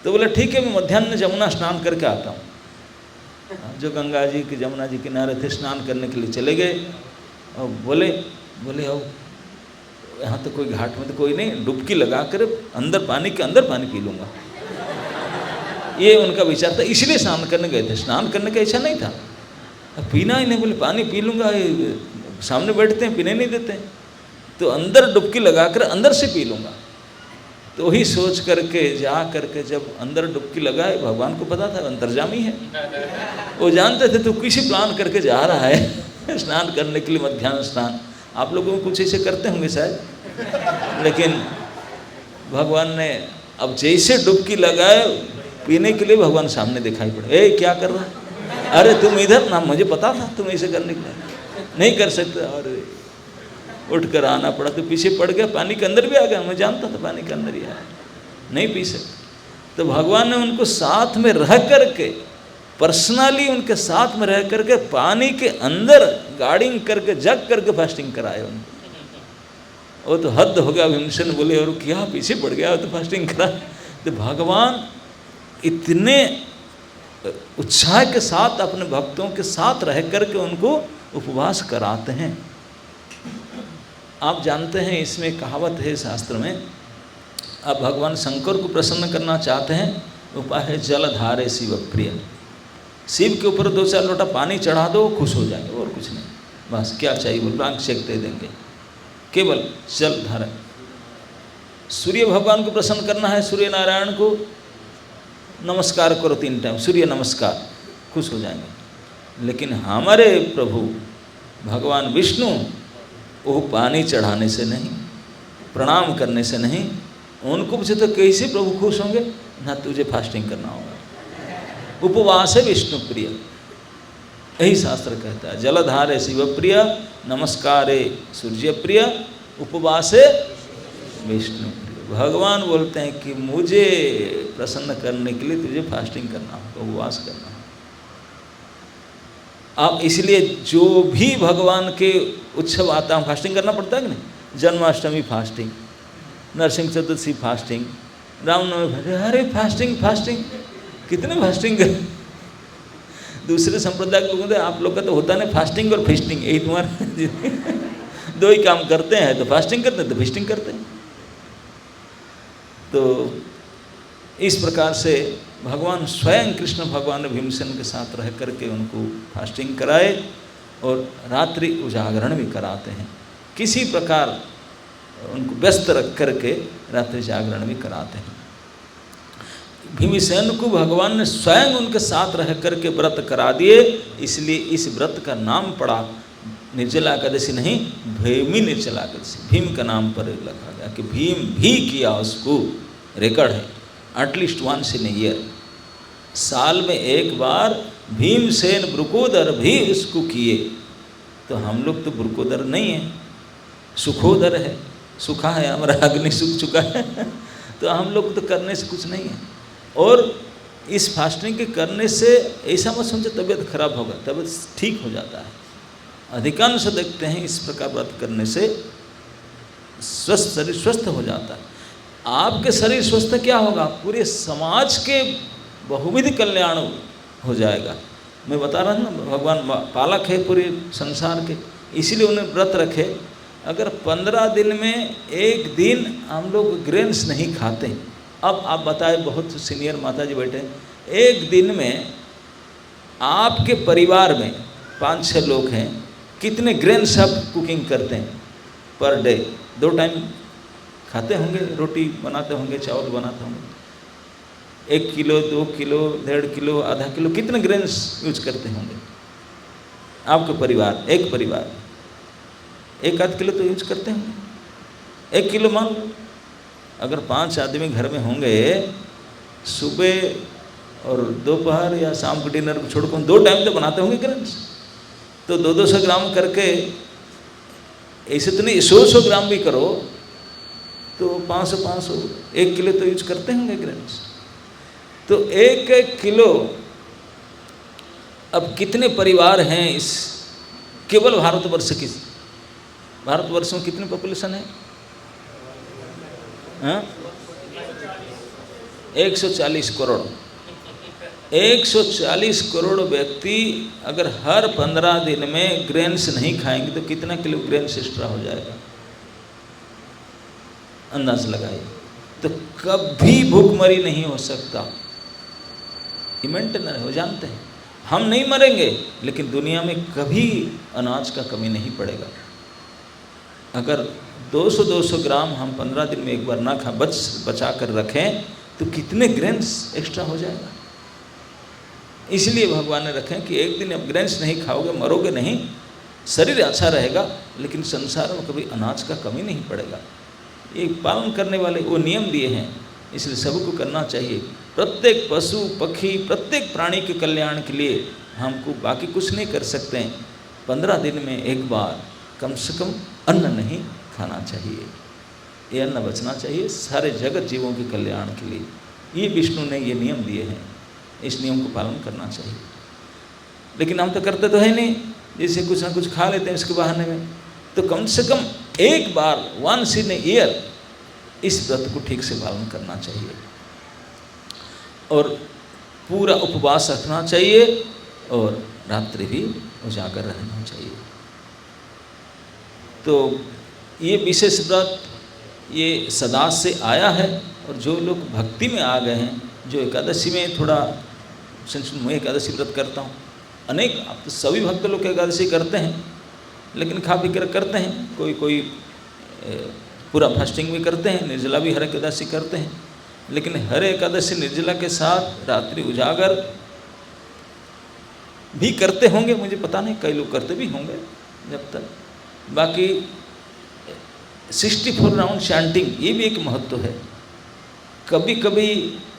तो बोले ठीक है, मैं मध्याह्न जमुना स्नान करके आता हूँ। जो गंगा जी के जमुना जी किनारे थे, स्नान करने के लिए चले गए। और बोले हो यहाँ तो कोई घाट में तो कोई नहीं, डुबकी लगा कर अंदर पानी के अंदर पानी पी लूँगा, ये उनका विचार था। इसलिए स्नान करने गए थे, स्नान करने का इच्छा नहीं था, पीना ही नहीं। बोले पानी पी लूँगा, सामने बैठते हैं पीने नहीं देते हैं, तो अंदर डुबकी लगा कर अंदर से पी लूँगा। तो वही सोच करके जा करके जब अंदर डुबकी लगाए, भगवान को पता था अंतर्जामी है, वो जानते थे तो किसी प्लान करके जा रहा है स्नान करने के लिए, मध्याह्न स्नान। आप लोगों को कुछ ऐसे करते होंगे शायद, लेकिन भगवान ने अब जैसे डुबकी लगाए पीने के लिए, भगवान सामने दिखाई पड़े। ए क्या कर रहा है, अरे तुम इधर ना, मुझे पता था तुम ऐसे करने के लिए नहीं कर सकते। और उठ कर आना पड़ा, तो पीछे पड़ गया, पानी के अंदर भी आ गया, मैं जानता था पानी के अंदर ही आया, नहीं पी सकते। तो भगवान ने उनको साथ में रह करके पर्सनली उनके साथ में रह करके पानी के अंदर गार्डिंग करके जग करके फास्टिंग कराए उनको। वो तो हद हो गया। भीमसेन बोले और क्या पीछे पड़ गया, तो फास्टिंग करा। तो भगवान इतने उत्साह के साथ अपने भक्तों के साथ रह करके उनको उपवास कराते हैं। आप जानते हैं इसमें कहावत है शास्त्र में, आप भगवान शंकर को प्रसन्न करना चाहते हैं, उपाय है जलधारे शिव प्रिय। शिव के ऊपर 2-4 लोटा पानी चढ़ा दो, खुश हो जाएंगे, और कुछ नहीं। बस क्या चाहिए, बोल अभिषेक दे देंगे, केवल जलधारा। सूर्य भगवान को प्रसन्न करना है, सूर्य नारायण को नमस्कार करो 3 टाइम, सूर्य नमस्कार, खुश हो जाएंगे। लेकिन हमारे प्रभु भगवान विष्णु, वो पानी चढ़ाने से नहीं, प्रणाम करने से नहीं, उनको पूछे तो कैसे प्रभु खुश होंगे ना, तुझे फास्टिंग करना होगा। उपवास है विष्णु प्रिय, यही शास्त्र कहता है। जलधारे शिव प्रिय, नमस्कारे सूर्य प्रिय, उपवास है विष्णु प्रिय। भगवान बोलते हैं कि मुझे प्रसन्न करने के लिए तुझे फास्टिंग करना होगा, उपवास करना होगा। आप इसलिए जो भी भगवान के उत्सव आता है फास्टिंग करना पड़ता है कि नहीं। जन्माष्टमी फास्टिंग, नरसिंह चतुर्थी फास्टिंग, रामनवमी, अरे फास्टिंग फास्टिंग, कितने फास्टिंग कर। दूसरे संप्रदाय के लोगों से आप लोग का तो होता नहीं, फास्टिंग और फिस्टिंग, यही तुम्हारे 2 ही काम करते हैं, तो फास्टिंग करते हैं तो फिस्टिंग करते हैं। तो इस प्रकार से भगवान स्वयं कृष्ण भगवान ने भीमसेन के साथ रह करके उनको फास्टिंग कराए और रात्रि उजागरण भी कराते हैं। किसी प्रकार उनको व्यस्त रख करके रात्रि जागरण भी कराते हैं। भीमसेन को भगवान ने स्वयं उनके साथ रह करके व्रत करा दिए, इसलिए इस व्रत का नाम पड़ा निर्जला एकादशी नहीं, भीमी निर्जला एकादशी। भीम का नाम पर लिखा गया कि भीम भी किया, उसको रिकॉर्ड है, एटलीस्ट वंस इन ईयर, साल में एक बार भीमसेन ब्रुकोदर भी उसको किए। तो हम लोग तो ब्रुकोदर नहीं है, सुखोदर है, सूखा है हमारा, अग्नि सूख चुका है। तो हम लोग तो करने से कुछ नहीं है। और इस फास्टिंग के करने से ऐसा मत समझे तबीयत खराब होगा, तबीयत ठीक हो जाता है। अधिकांश देखते हैं इस प्रकार व्रत करने से स्वस्थ, शरीर स्वस्थ हो जाता है। आपके शरीर स्वस्थ क्या होगा, पूरे समाज के बहुविध कल्याण हो जाएगा। मैं बता रहा हूँ ना, भगवान पालक है पूरे संसार के, इसीलिए उन्हें व्रत रखे। अगर 15 दिन में 1 दिन हम लोग ग्रेन्स नहीं खाते, अब आप बताए, बहुत सीनियर माता जी बैठे, 1 दिन में आपके परिवार में 5-6 लोग हैं, कितने ग्रेन्स आप कुकिंग करते हैं पर डे? 2 टाइम खाते होंगे, रोटी बनाते होंगे, चावल बनाते होंगे। 1 किलो, 2 किलो, 1.5 किलो, आधा किलो, कितने ग्रेन्स यूज करते होंगे आपके परिवार? एक परिवार 1-8 किलो तो यूज करते होंगे। 1 किलो मान लो, अगर 5 आदमी घर में होंगे, सुबह और दोपहर या शाम को डिनर को छोड़कर 2 टाइम तो बनाते होंगे ग्रेन्स। तो 200 ग्राम करके, ऐसे तो नहीं 100 ग्राम भी करो तो 500 1 किलो तो यूज करते होंगे ग्रेन्स। तो 1 किलो, अब कितने परिवार हैं इस केवल भारतवर्ष की? भारतवर्ष में कितनी पॉपुलेशन है? हाँ, 140 करोड़। 140 करोड़ व्यक्ति अगर हर 15 दिन में ग्रेन्स नहीं खाएंगे तो कितना किलो ग्रेन्स एक्स्ट्रा हो जाएगा, अंदाज लगाइए। तो कभी भूखमरी नहीं हो सकता, मेंटेन हो, जानते हैं हम नहीं मरेंगे, लेकिन दुनिया में कभी अनाज का कमी नहीं पड़ेगा। अगर 200 ग्राम हम 15 दिन में एक बार ना खा बचा कर रखें तो कितने ग्रेन्स एक्स्ट्रा हो जाएगा। इसलिए भगवान ने रखें कि 1 दिन अब ग्रेन्स नहीं खाओगे, मरोगे नहीं, शरीर अच्छा रहेगा, लेकिन संसार में कभी अनाज का कमी नहीं पड़ेगा। ये पालन करने वाले वो नियम दिए हैं, इसलिए सबको करना चाहिए। प्रत्येक पशु पक्षी, प्रत्येक प्राणी के कल्याण के लिए हमको बाकी कुछ नहीं कर सकते हैं, 15 दिन में एक बार कम से कम अन्न नहीं खाना चाहिए। ये अन्न बचना चाहिए सारे जगत जीवों के कल्याण के लिए। ये विष्णु ने ये नियम दिए हैं, इस नियम को पालन करना चाहिए। लेकिन हम तो करते तो है नहीं, जैसे कुछ ना कुछ खा लेते हैं इसके बहाने में। तो कम से कम एक बार, वंस इन ए ईयर, इस व्रत को ठीक से पालन करना चाहिए और पूरा उपवास रखना चाहिए और रात्रि भी उजागर रहना चाहिए। तो ये विशेष व्रत ये सदा से आया है और जो लोग भक्ति में आ गए हैं, जो एकादशी में थोड़ा, मैं एकादशी व्रत करता हूँ, अनेक, अब तो सभी भक्त लोग एकादशी करते हैं, लेकिन खा पी कर करते हैं, कोई कोई पूरा फास्टिंग भी करते हैं, निर्जला भी हर एकादशी करते हैं। लेकिन हर एकादशी निर्जला के साथ रात्रि उजागर भी करते होंगे, मुझे पता नहीं, कई लोग करते भी होंगे जब तक। बाकी 64 राउंड चैंटिंग, ये भी एक महत्व है। कभी कभी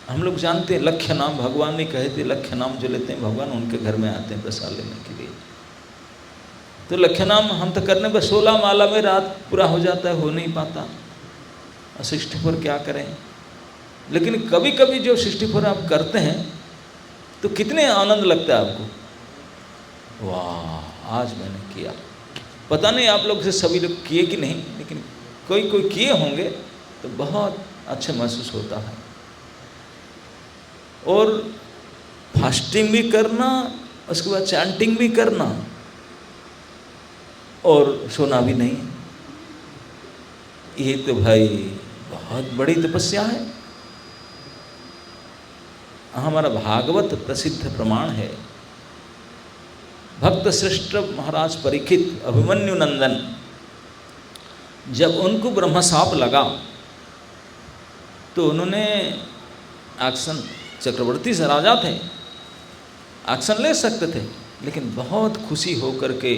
हम लोग जानते हैं लक्ष्य नाम, भगवान ने कहे थे लक्ष्य नाम जो लेते हैं भगवान उनके घर में आते हैं प्रसाद लेने के लिए। तो लक्ष्य नाम हम तो करने पर 16 माला में रात पूरा हो जाता है, हो नहीं पाता, और 64 क्या करें। लेकिन कभी कभी जो 64 आप करते हैं तो कितने आनंद लगता है आपको, वाह आज मैंने किया। पता नहीं आप लोग से सभी लोग किए कि नहीं, लेकिन कोई कोई किए होंगे तो बहुत अच्छा महसूस होता है। और फास्टिंग भी करना, उसके बाद चैंटिंग भी करना और सोना भी नहीं, ये तो भाई बहुत बड़ी तपस्या है। हमारा भागवत प्रसिद्ध प्रमाण है। भक्त श्रेष्ठ महाराज परीक्षित अभिमन्यु नंदन, जब उनको ब्रह्मशाप लगा तो उन्होंने आसन, चक्रवर्ती से राजा थे, आसन ले सकते थे, लेकिन बहुत खुशी होकर के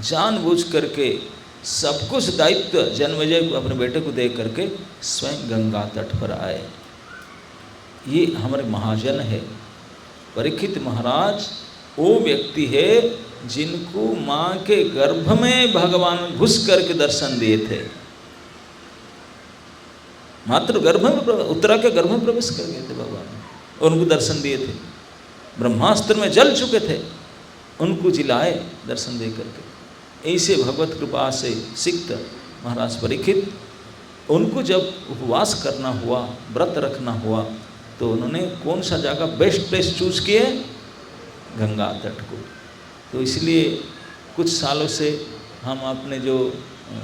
जानबूझ करके सब कुछ दायित्व जन्मेजय को, अपने बेटे को दे करके स्वयं गंगा तट पर आए। ये हमारे महाजन है। परीक्षित महाराज वो व्यक्ति है जिनको माँ के गर्भ में भगवान घुस करके दर्शन दिए थे। मात्र गर्भ में, उत्तरा के गर्भ में प्रवेश कर गए थे भगवान, और उनको दर्शन दिए थे। ब्रह्मास्त्र में जल चुके थे, उनको जिलाए दर्शन दे करके। ऐसे भगवत कृपा से सिक्त महाराज परीक्षित, उनको जब उपवास करना हुआ, व्रत रखना हुआ, तो उन्होंने कौन सा जगह बेस्ट प्लेस चूज किए, गंगा तट को। तो इसलिए कुछ सालों से हम अपने जो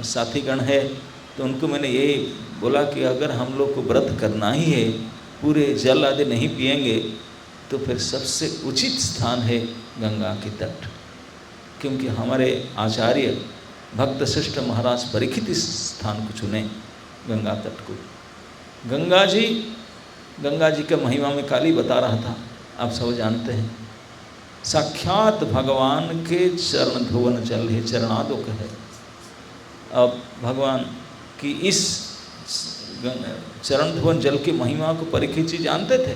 साथीगण है, तो उनको मैंने यही बोला कि अगर हम लोग को व्रत करना ही है, पूरे जल आदि नहीं पिएंगे, तो फिर सबसे उचित स्थान है गंगा के तट। क्योंकि हमारे आचार्य भक्त श्रेष्ठ महाराज परीक्षित इस स्थान को चुने, गंगा तट को। गंगा जी के महिमा में काली बता रहा था, आप सब जानते हैं। साक्षात भगवान के चरण धुवन जल है, चरणादुक है। अब भगवान की इस चरण धुवन जल की महिमा को परीक्षित जी जानते थे,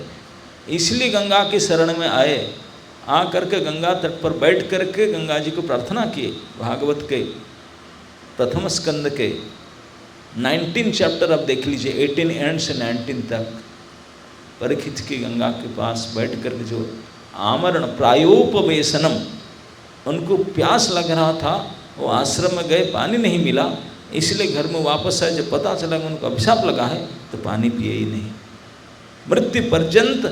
इसलिए गंगा की शरण में आए। आ करके गंगा तट पर बैठ करके गंगा जी को प्रार्थना किए। भागवत के प्रथम स्कंद के 19 चैप्टर आप देख लीजिए, 18 एंड से 19 तक परीक्षित की गंगा के पास बैठ करके जो आमरण प्रायोपवेशनम, उनको प्यास लग रहा था, वो आश्रम में गए, पानी नहीं मिला, इसलिए घर में वापस आए। जब पता चला कि उनको अभिशाप लगा है तो पानी पिए ही नहीं, मृत्यु पर्यंत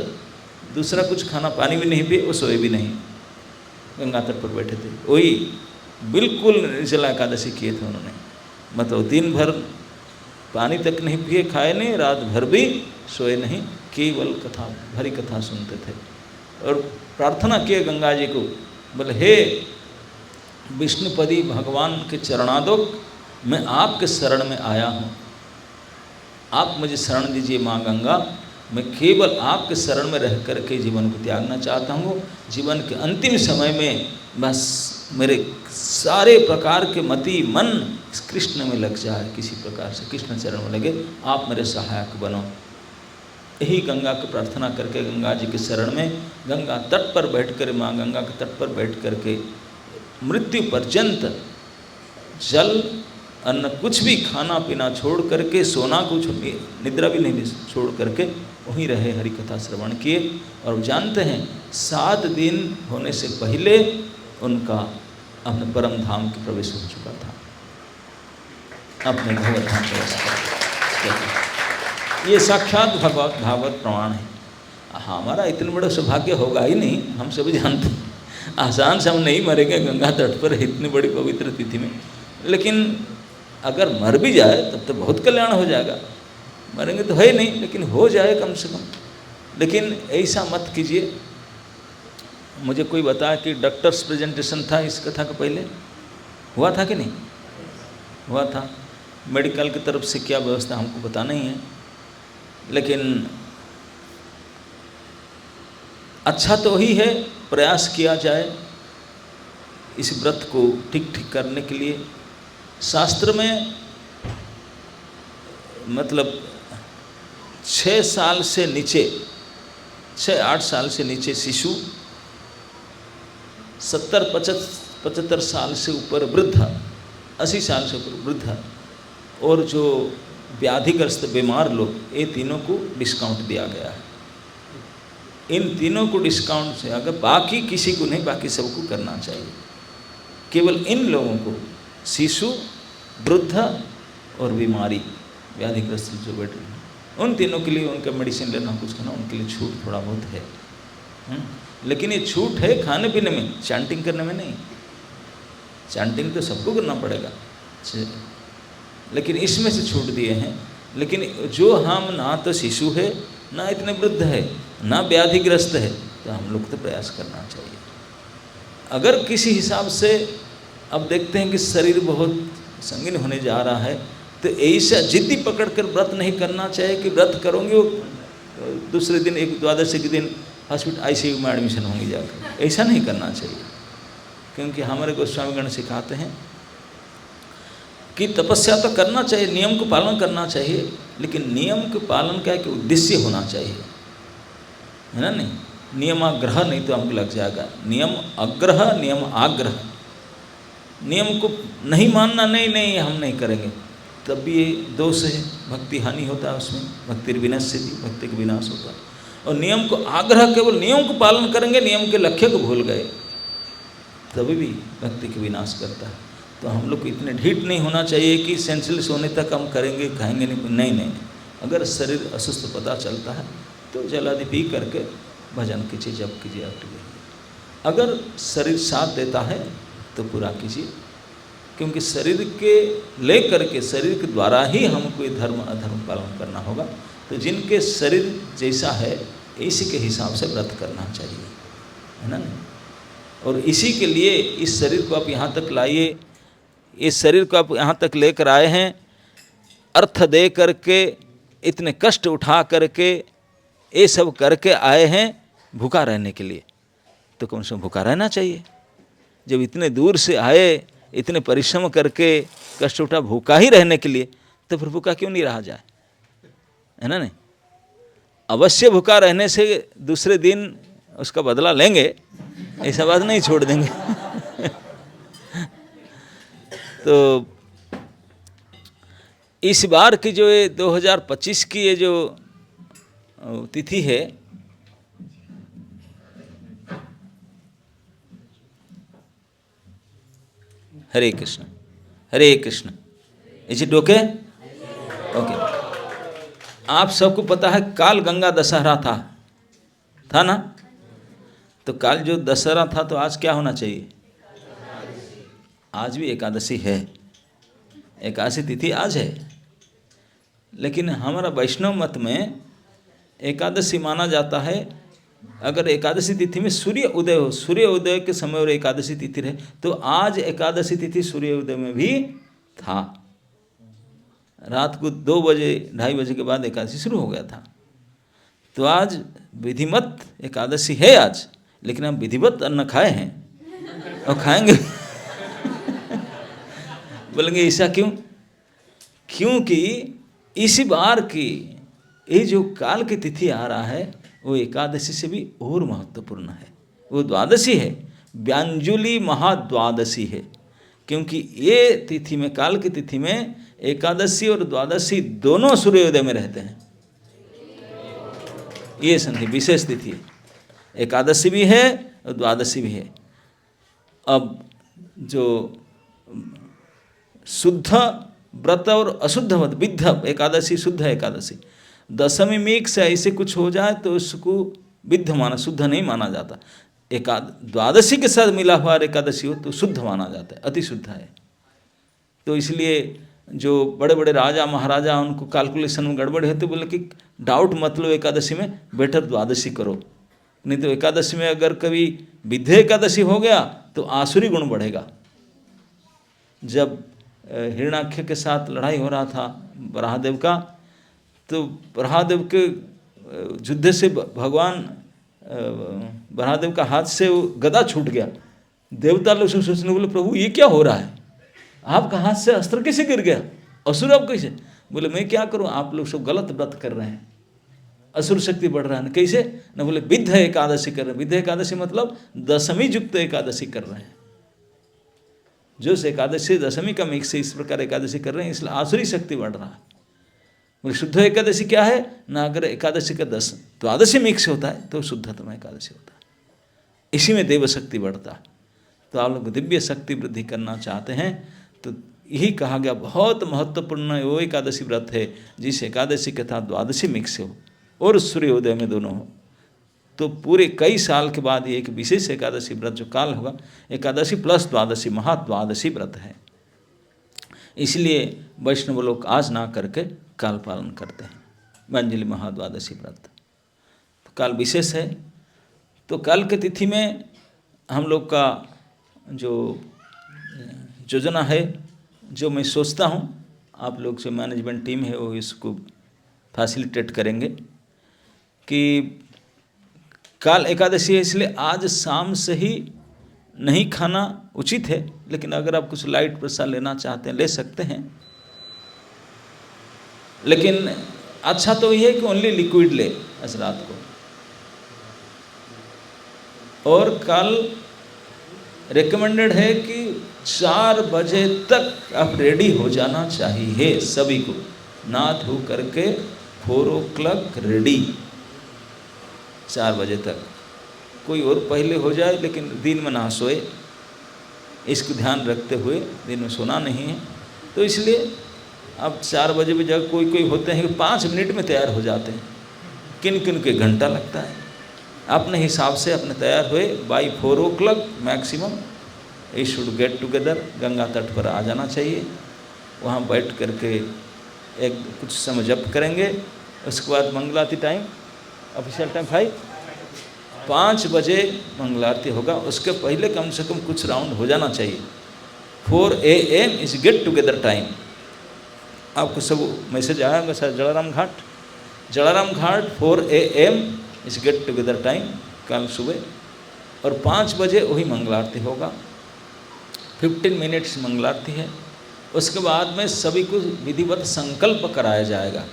दूसरा कुछ खाना पानी भी नहीं पिए, वो सोए भी नहीं, गंगा तट पर बैठे थे। वही बिल्कुल निर्जला एकादशी किए थे उन्होंने, मतलब दिन भर पानी तक नहीं पिए, खाए नहीं, रात भर भी सोए नहीं, केवल कथा, भरी कथा सुनते थे। और प्रार्थना किए गंगा जी को, बोले हे विष्णुपदी भगवान के चरणादुक, मैं आपके शरण में आया हूँ, आप मुझे शरण दीजिए माँ गंगा। मैं केवल आपके शरण में रह कर के जीवन को त्यागना चाहता हूँ। जीवन के अंतिम समय में बस मेरे सारे प्रकार के मति मन कृष्ण में लग जाए, किसी प्रकार से कृष्ण चरण में लगे, आप मेरे सहायक बनो। यही गंगा को प्रार्थना करके गंगा जी के शरण में गंगा तट पर बैठ कर, माँ गंगा के तट पर बैठ करके मृत्यु पर्यंत जल अन्न कुछ भी खाना पीना छोड़ करके, सोना कुछ निद्रा भी नहीं छोड़ करके वहीं रहे, हरि कथा श्रवण किए, और जानते हैं 7 दिन होने से पहले उनका अपने परम धाम के प्रवेश हो चुका था, अपने भगवत धाम प्रवेश कर। ये साक्षात भागवत प्रमाण है। हमारा इतने बड़ा सौभाग्य होगा ही नहीं, हम सभी जानते हैं। आसान से हम नहीं मरेंगे गंगा तट पर इतनी बड़ी पवित्र तिथि में, लेकिन अगर मर भी जाए तब तो बहुत कल्याण हो जाएगा। मरेंगे तो है ही नहीं, लेकिन हो जाए कम से कम। लेकिन ऐसा मत कीजिए। मुझे कोई बताया कि डॉक्टर्स प्रेजेंटेशन था इस कथा का पहले, हुआ था कि नहीं हुआ था? मेडिकल की तरफ से क्या व्यवस्था हमको पता नहीं है, लेकिन अच्छा तो ही है, प्रयास किया जाए इस व्रत को ठीक करने के लिए। शास्त्र में मतलब 6 साल से नीचे, 6-8 साल से नीचे शिशु, 70-75 साल से ऊपर वृद्ध, 80 साल से ऊपर वृद्ध, और जो व्याधिग्रस्त बीमार लोग, ये तीनों को डिस्काउंट दिया गया है। इन तीनों को डिस्काउंट से अगर बाकी किसी को नहीं, बाकी सबको करना चाहिए। केवल इन लोगों को, शिशु, वृद्ध और बीमारी व्याधिग्रस्त जो बैठे हैं, उन तीनों के लिए उनका मेडिसिन लेना, कुछ करना, उनके लिए छूट थोड़ा बहुत है। लेकिन ये छूट है खाने पीने में, चैंटिंग करने में नहीं। चैंटिंग तो सबको करना पड़ेगा, लेकिन इसमें से छूट दिए हैं। लेकिन जो हम ना तो शिशु है, ना इतने वृद्ध है, ना व्याधिग्रस्त है, तो हम लोग तो प्रयास करना चाहिए। अगर किसी हिसाब से अब देखते हैं कि शरीर बहुत संगीन होने जा रहा है, तो ऐसा जिद्दी पकड़ कर व्रत नहीं करना चाहिए कि व्रत करोगे वो दूसरे दिन, एक द्वादशी के दिन हॉस्पिटल ICU में एडमिशन होंगे जाकर। ऐसा नहीं करना चाहिए, क्योंकि हमारे गोस्वामीगण सिखाते हैं कि तपस्या तो करना चाहिए, नियम को पालन करना चाहिए, लेकिन नियम के पालन का एक उद्देश्य होना चाहिए, है ना? नहीं नियमाग्रह नहीं तो हमको लग जाएगा। नियम अग्रह, नियम आग्रह। नियम को नहीं मानना, नहीं हम नहीं करेंगे, तब भी ये दोष है, भक्ति हानि होता है उसमें, भक्ति विनश्यति, भक्ति का विनाश होता है। और नियम को आग्रह, केवल नियम को पालन करेंगे, नियम के लक्ष्य को भूल गए, तभी भी भक्ति का विनाश करता है। तो हम लोग को इतने ढीठ नहीं होना चाहिए कि सेंसलेस होने तक हम करेंगे, खाएंगे नहीं। अगर शरीर असुस्थ पता चलता है तो जल आदि पी करके भजन कीजिए, जप कीजिए, अगर शरीर साथ देता है तो पूरा कीजिए, क्योंकि शरीर के ले करके, शरीर के द्वारा ही हमको धर्म अधर्म पालन करना होगा। तो जिनके शरीर जैसा है इसी के हिसाब से व्रत करना चाहिए, है ना? और इसी के लिए इस शरीर को आप यहाँ तक लाइए, इस शरीर को आप यहाँ तक लेकर आए हैं, अर्थ दे करके, इतने कष्ट उठा करके, ये सब करके आए हैं भूखा रहने के लिए, तो कम से कम भूखा रहना चाहिए। जब इतने दूर से आए, इतने परिश्रम करके कष्ट उठा भूखा ही रहने के लिए, तो फिर भूखा क्यों नहीं रहा जाए, है ना? नहीं, अवश्य भूखा रहने से दूसरे दिन उसका बदला लेंगे, ऐसा बात नहीं छोड़ देंगे। तो इस बार की जो ये 2025 की ये जो तिथि है, Hare Krishna Hare Krishna, is it okay? Okay. आप सबको पता है काल गंगा दशहरा था ना? तो काल जो दशहरा था, तो आज क्या होना चाहिए? आज भी एकादशी है, एकादशी तिथि आज है। लेकिन हमारा वैष्णव मत में एकादशी माना जाता है अगर एकादशी तिथि में सूर्य उदय हो, सूर्य उदय के समय और एकादशी तिथि रहे, तो आज एकादशी तिथि सूर्य उदय में भी था। रात को 2 बजे 2:30 बजे के बाद एकादशी शुरू हो गया था। तो आज विधिवत एकादशी है आज, लेकिन हम विधिवत अन्न खाए हैं और खाएंगे। बोलेंगे ऐसा क्यों? क्योंकि इसी बार की ये जो काल की तिथि आ रहा है, वो एकादशी से भी और महत्वपूर्ण है। वो द्वादशी है, व्यांजुली महाद्वादशी है, क्योंकि ये तिथि में, काल की तिथि में एकादशी और द्वादशी दोनों सूर्योदय में रहते हैं। ये संधि विशेष तिथि है, एकादशी भी है और द्वादशी भी है। अब जो शुद्ध व्रत और अशुद्ध व्रत, विद्ध एकादशी, शुद्ध एकादशी, दशमी मिक्स ऐसे कुछ हो जाए तो उसको विद्ध माना, शुद्ध नहीं माना जाता। द्वादशी के साथ मिला हुआ एकादशी हो तो शुद्ध माना जाता है, अति शुद्ध है। तो इसलिए जो बड़े बड़े राजा महाराजा उनको कैलकुलेशन में गड़बड़ है तो बोले कि डाउट मत लो एकादशी में, बेटर द्वादशी करो, नहीं तो एकादशी में अगर कभी विद्ध एकादशी हो गया तो आसुरी गुण बढ़ेगा। जब हिरण्याक्ष के साथ लड़ाई हो रहा था बराहदेव का, तो बराहदेव के युद्ध से भगवान बराहदेव का हाथ से वो गदा छूट गया। देवता लोग सोचने बोले प्रभु ये क्या हो रहा है, आपका हाथ से अस्त्र कैसे गिर गया, असुर आप कैसे? बोले मैं क्या करूं, आप लोग सब गलत व्रत कर रहे हैं, असुर शक्ति बढ़ रहा है। कैसे न बोले विद्ध एकादशी कर रहे हैं। विद्ध एकादशी मतलब दशमी युक्त एकादशी कर रहे हैं, जो एकादशी दशमी का मिक्स है, इस प्रकार एकादशी कर रहे हैं, इसलिए आसुरी शक्ति बढ़ रहा है। बोले शुद्ध एकादशी क्या है ना, अगर एकादशी का द्वादशी मिक्स होता है तो शुद्धतम एकादशी होता है, इसी में देव शक्ति बढ़ता है। तो आप लोग दिव्य शक्ति वृद्धि करना चाहते हैं तो यही कहा गया, बहुत महत्वपूर्ण वो एकादशी व्रत है जिस एकादशी के साथ द्वादशी मिक्स हो और सूर्योदय में दोनों हो। तो पूरे कई साल के बाद ये एक विशेष एकादशी व्रत जो काल होगा, एकादशी प्लस द्वादशी महाद्वादशी व्रत है। इसलिए वैष्णव लोग आज ना करके काल पालन करते हैं, मंजलि महाद्वादशी व्रत। तो काल विशेष है। तो काल के तिथि में हम लोग का जो योजना है, जो मैं सोचता हूँ आप लोग से मैनेजमेंट टीम है वो इसको फैसिलिटेट करेंगे कि काल एकादशी है, इसलिए आज शाम से ही नहीं खाना उचित है, लेकिन अगर आप कुछ लाइट प्रसाद लेना चाहते हैं ले सकते हैं। लेकिन अच्छा तो ये है कि ओनली लिक्विड ले आज रात को। और कल रिकमेंडेड है कि 4 बजे तक आप रेडी हो जाना चाहिए सभी को, नहा धो करके 4 o'clock रेडी 4 बजे तक। कोई और पहले हो जाए लेकिन दिन में ना सोए, इसको ध्यान रखते हुए दिन में सोना नहीं है। तो इसलिए अब 4 बजे भी जब कोई कोई होते हैं कि 5 मिनट में तैयार हो जाते हैं, किन किन के घंटा लगता है। अपने हिसाब से अपने तैयार हुए बाई 4 o'clock मैक्सिमम ये शुड गेट टुगेदर। गंगा तट पर आ जाना चाहिए, वहाँ बैठ करके एक कुछ समय जप करेंगे। उसके बाद मंगलारती टाइम, ऑफिशियल टाइम 5 बजे मंगलारती होगा। उसके पहले कम से कम कुछ राउंड हो जाना चाहिए। 4 AM is get together time. आपको सब मैसेज आया होगा sir, Jalaram Ghat 4 AM is get together time कल सुबह। और 5 बजे वही मंगलारती होगा। 15 मिनट्स मंगलारती है। उसके बाद में सभी को विधिवत संकल्प कराया जाएगा।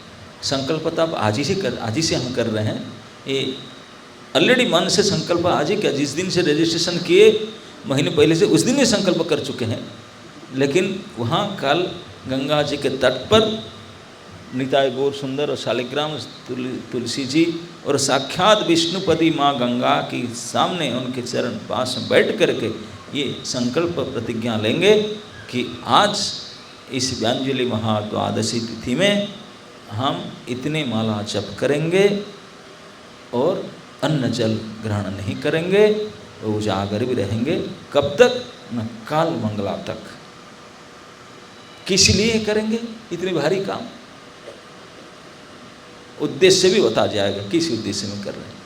संकल्प तो आप आज ही से हम कर रहे हैं। ये ऑलरेडी मन से संकल्प आज ही क्या, जिस दिन से रजिस्ट्रेशन किए महीने पहले से उस दिन ही संकल्प कर चुके हैं। लेकिन वहाँ कल गंगा जी के तट पर निताय गौर सुंदर और शालिग्राम तुलसी जी और साक्षात विष्णुपति माँ गंगा की सामने उनके चरण पास में बैठ करके ये संकल्प प्रतिज्ञा लेंगे कि आज इस व्यांजलि महाद्वादशी तिथि में हम इतने माला जप करेंगे और अन्न जल ग्रहण नहीं करेंगे, उजागर भी रहेंगे। कब तक? न काल मंगला तक। किस लिए करेंगे इतने भारी काम? उद्देश्य भी बता जाएगा किस उद्देश्य में कर रहे हैं।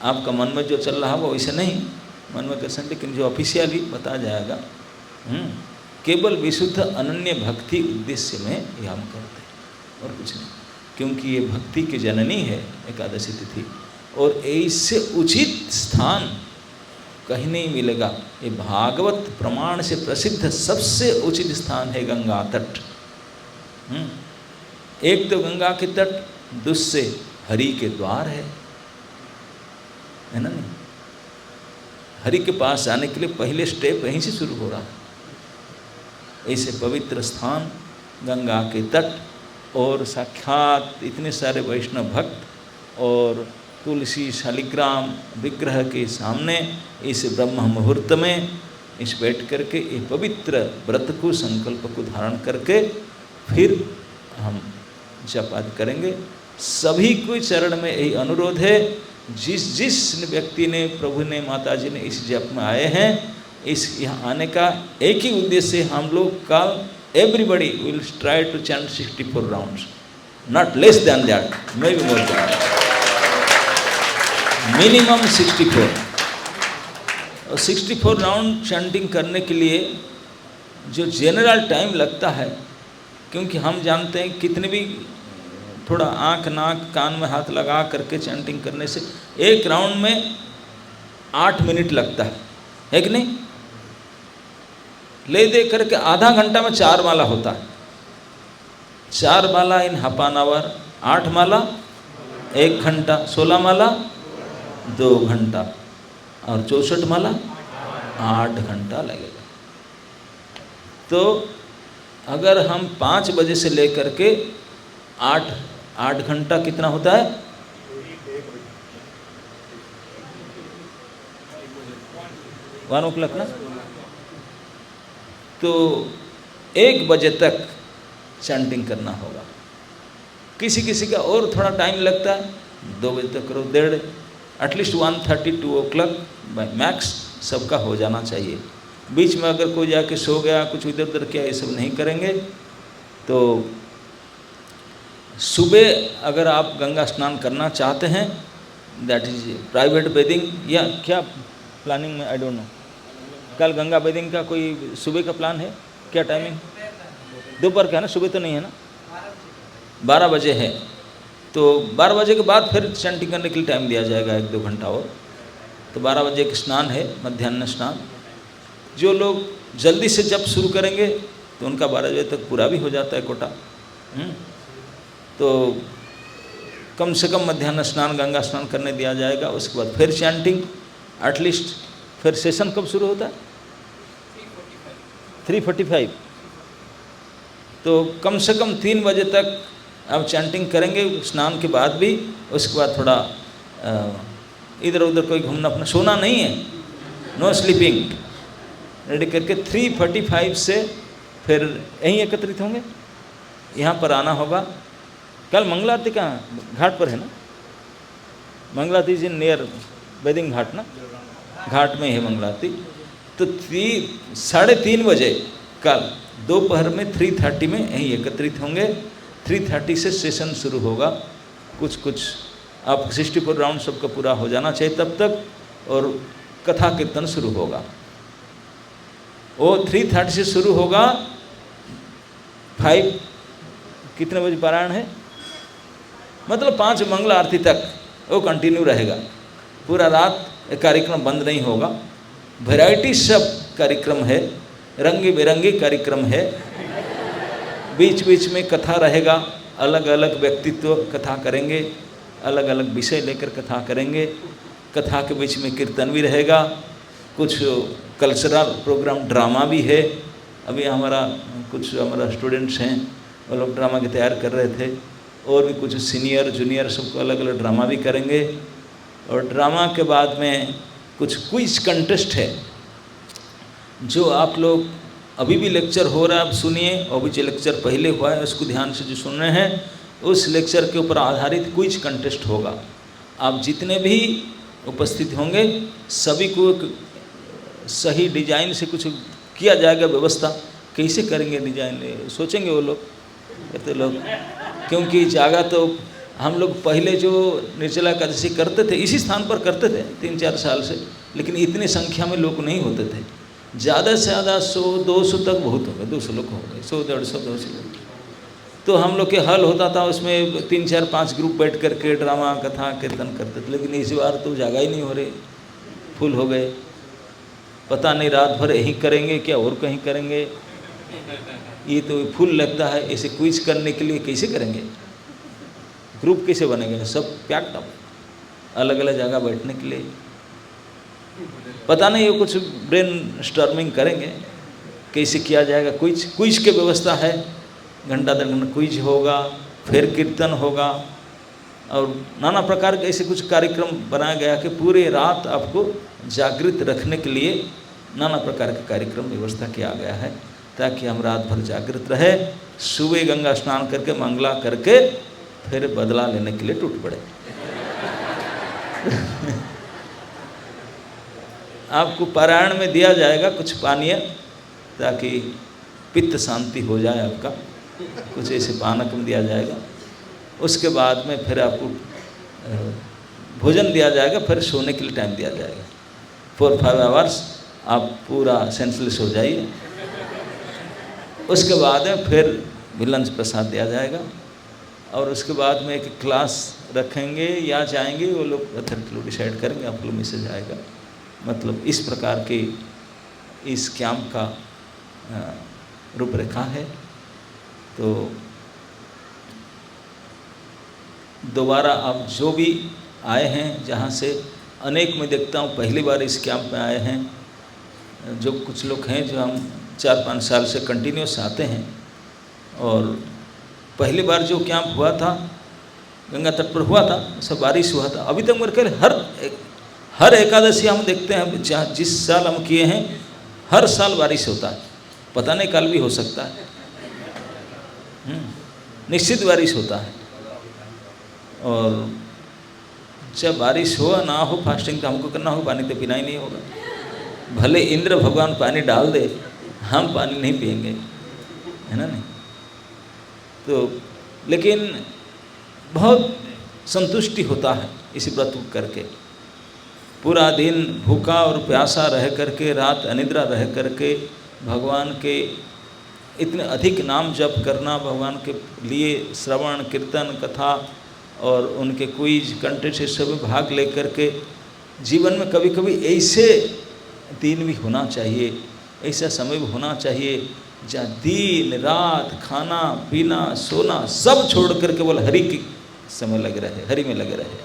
आपका मन में जो चल रहा है वो वैसे नहीं मन में कर सकते, लेकिन जो ऑफिशियली बता जाएगा। केवल विशुद्ध अनन्य भक्ति उद्देश्य में ये हम करते हैं और कुछ नहीं, क्योंकि ये भक्ति की जननी है एकादशी तिथि। और इससे उचित स्थान कहीं नहीं मिलेगा। ये भागवत प्रमाण से प्रसिद्ध सबसे उचित स्थान है गंगा तट। एक तो गंगा के तट, दूसरे हरि के द्वार है ना। नहीं, हरि के पास जाने के लिए पहले स्टेप यहीं से शुरू हो रहा है। ऐसे पवित्र स्थान गंगा के तट और साक्षात इतने सारे वैष्णव भक्त और तुलसी शालिग्राम विग्रह के सामने इस ब्रह्म मुहूर्त में इस बैठ करके ये पवित्र व्रत को संकल्प को धारण करके फिर हम जप आदि करेंगे। सभी को चरण में यही अनुरोध है, जिस व्यक्ति ने, प्रभु ने, माता जी ने इस जप में आए हैं, इस यहाँ आने का एक ही उद्देश्य है, हम लोग कल everybody will try to chant 64 rounds, not less than that, maybe more than, minimum 64। और 64 राउंड चैंटिंग करने के लिए जो जनरल टाइम लगता है, क्योंकि हम जानते हैं कितने भी थोड़ा आँख नाक कान में हाथ लगा करके चैंटिंग करने से एक राउंड में 8 मिनट लगता है कि नहीं? ले दे करके आधा घंटा में 4 माला होता है। 4 माला इन हाफ एन आवर, 8 माला 1 घंटा, 16 माला 2 घंटा और 64 माला 8 घंटा लगेगा। तो अगर हम 5 बजे से लेकर के 8 घंटा कितना होता है? 1 o'clock ना? तो 1 बजे तक चैंटिंग करना होगा। किसी किसी का और थोड़ा टाइम लगता है, 2 बजे तक करो, 1:30, एटलीस्ट 1:30 2 o'clock बाय मैक्स सबका हो जाना चाहिए। बीच में अगर कोई जाके सो गया, कुछ इधर उधर किया, ये सब नहीं करेंगे। तो सुबह अगर आप गंगा स्नान करना चाहते हैं, दैट इज प्राइवेट बेदिंग, या क्या प्लानिंग में, आई डोंट नो, कल गंगा बेदिंग का कोई सुबह का प्लान है क्या? टाइमिंग दोपहर का है ना, सुबह तो नहीं है ना? 12 बजे है। तो 12 बजे के बाद फिर चैंटिंग करने के लिए टाइम दिया जाएगा 1-2 घंटा और। तो 12 बजे एक स्नान है, मध्याह्न स्नान। जो लोग जल्दी से जब शुरू करेंगे तो उनका 12 बजे तक पूरा भी हो जाता है कोटा। तो कम से कम मध्याह्न स्नान, गंगा स्नान करने दिया जाएगा। उसके बाद फिर चैंटिंग, एटलीस्ट फिर सेशन कब शुरू होता है? 3:45। तो कम से कम 3 बजे तक आप चैंटिंग करेंगे स्नान के बाद भी। उसके बाद थोड़ा इधर उधर कोई घूमना अपना, सोना नहीं है, नो स्लीपिंग, रेडी करके 3:45 से फिर यहीं एकत्रित होंगे। यहाँ पर आना होगा। कल मंगला आरती कहाँ घाट पर है ना? मंगला आरती जी नियर बेदिंग घाट ना, घाट में है मंगला आरती। तो 3:30 बजे कल दोपहर में 3:30 में यहीं एकत्रित होंगे। 3:30 से सेशन शुरू होगा। कुछ आप 64 राउंड सबका पूरा हो जाना चाहिए तब तक, और कथा कीर्तन शुरू होगा। वो 3:30 से शुरू होगा, 5 कितने बजे पारायण है, मतलब 5 मंगला आरती तक वो कंटिन्यू रहेगा। पूरा रात कार्यक्रम बंद नहीं होगा। वैरायटी सब कार्यक्रम है, रंगी बिरंगी कार्यक्रम है। बीच बीच में कथा रहेगा, अलग अलग व्यक्तित्व कथा करेंगे, अलग अलग विषय लेकर कथा करेंगे। कथा के बीच में कीर्तन भी रहेगा, कुछ कल्चरल प्रोग्राम, ड्रामा भी है। अभी कुछ हमारा स्टूडेंट्स हैं, वो लोग ड्रामा की तैयार कर रहे थे, और भी कुछ सीनियर जूनियर सबको अलग अलग ड्रामा भी करेंगे। और ड्रामा के बाद में कुछ क्विज कंटेस्ट है, जो आप लोग अभी भी लेक्चर हो रहा है, आप सुनिए, और भी जो लेक्चर पहले हुआ है उसको ध्यान से जो सुन रहे हैं, उस लेक्चर के ऊपर आधारित क्विज कंटेस्ट होगा। आप जितने भी उपस्थित होंगे सभी को सही डिजाइन से कुछ किया जाएगा व्यवस्था। कैसे करेंगे डिजाइन, सोचेंगे वो लोग, कहते लोग, क्योंकि जागा तो हम लोग पहले जो निर्जला एकादशी करते थे इसी स्थान पर करते थे 3-4 साल से, लेकिन इतनी संख्या में लोग नहीं होते थे। ज़्यादा से ज़्यादा 100-200 तक बहुत हो गए, 200 लोग हो गए, 100-150-200 लोग। तो हम लोग के हल होता था, उसमें 3-4-5 ग्रुप बैठ करके ड्रामा कथा कीर्तन करते थे। लेकिन इस बार तो जगह ही नहीं हो रही, फुल हो गए। पता नहीं रात भर यहीं करेंगे क्या और कहीं करेंगे, ये तो फुल लगता है। ऐसे क्विज करने के लिए कैसे करेंगे, ग्रुप कैसे बनेगा? सब पैक्ड अप, अलग अलग जगह बैठने के लिए। पता नहीं, ये कुछ ब्रेन स्टॉर्मिंग करेंगे कैसे किया जाएगा। क्विज की व्यवस्था है, घंटा 2 घंटा क्विज होगा, फिर कीर्तन होगा, और नाना प्रकार के ऐसे कुछ कार्यक्रम बनाया गया कि पूरे रात आपको जागृत रखने के लिए नाना प्रकार के कार्यक्रम व्यवस्था किया गया है, ताकि हम रात भर जागृत रहे, सुबह गंगा स्नान करके मंगला करके फिर बदला लेने के लिए टूट पड़े। आपको पारायण में दिया जाएगा कुछ पानीय, ताकि पित्त शांति हो जाए आपका, कुछ ऐसे पानक में दिया जाएगा। उसके बाद में फिर आपको भोजन दिया जाएगा, फिर सोने के लिए टाइम दिया जाएगा। 4-5 आवर्स आप पूरा सेंसलेस हो जाइए। उसके बाद में फिर लंच प्रसाद दिया जाएगा, और उसके बाद में एक क्लास रखेंगे या जाएंगे, वो लोग अथॉरिटी लोग डिसाइड करेंगे, आप लोग मैसेज आएगा। मतलब इस प्रकार की इस कैंप का रूपरेखा है। तो दोबारा आप जो भी आए हैं, जहाँ से अनेक मैं देखता हूँ पहली बार इस कैंप में आए हैं, जो कुछ लोग हैं जो हम 4-5 साल से कंटिन्यूस आते हैं, और पहली बार जो कैंप हुआ था गंगा तट पर हुआ था, सब बारिश हुआ था। अभी तक मेरे ख्याल हर एकादशी हम देखते हैं, जहाँ जिस साल हम किए हैं हर साल बारिश होता है, पता नहीं कल भी हो सकता है, निश्चित बारिश होता है। और जब बारिश हो ना हो, फास्टिंग तो हमको करना हो, पानी तो पीना ही नहीं होगा। भले इंद्र भगवान पानी डाल दे, हम पानी नहीं पिएंगे, है ना नहीं। तो लेकिन बहुत संतुष्टि होता है इस व्रत को करके। पूरा दिन भूखा और प्यासा रह करके, रात अनिद्रा रह करके भगवान के इतने अधिक नाम जप करना, भगवान के लिए श्रवण कीर्तन कथा और उनके क्विज कंटेस्ट से सब भाग ले करके, जीवन में कभी कभी ऐसे दिन भी होना चाहिए, ऐसा समय भी होना चाहिए जहाँ दिन रात खाना पीना सोना सब छोड़ कर केवल हरि की समय लगे रहे, हरि में लगे रहे,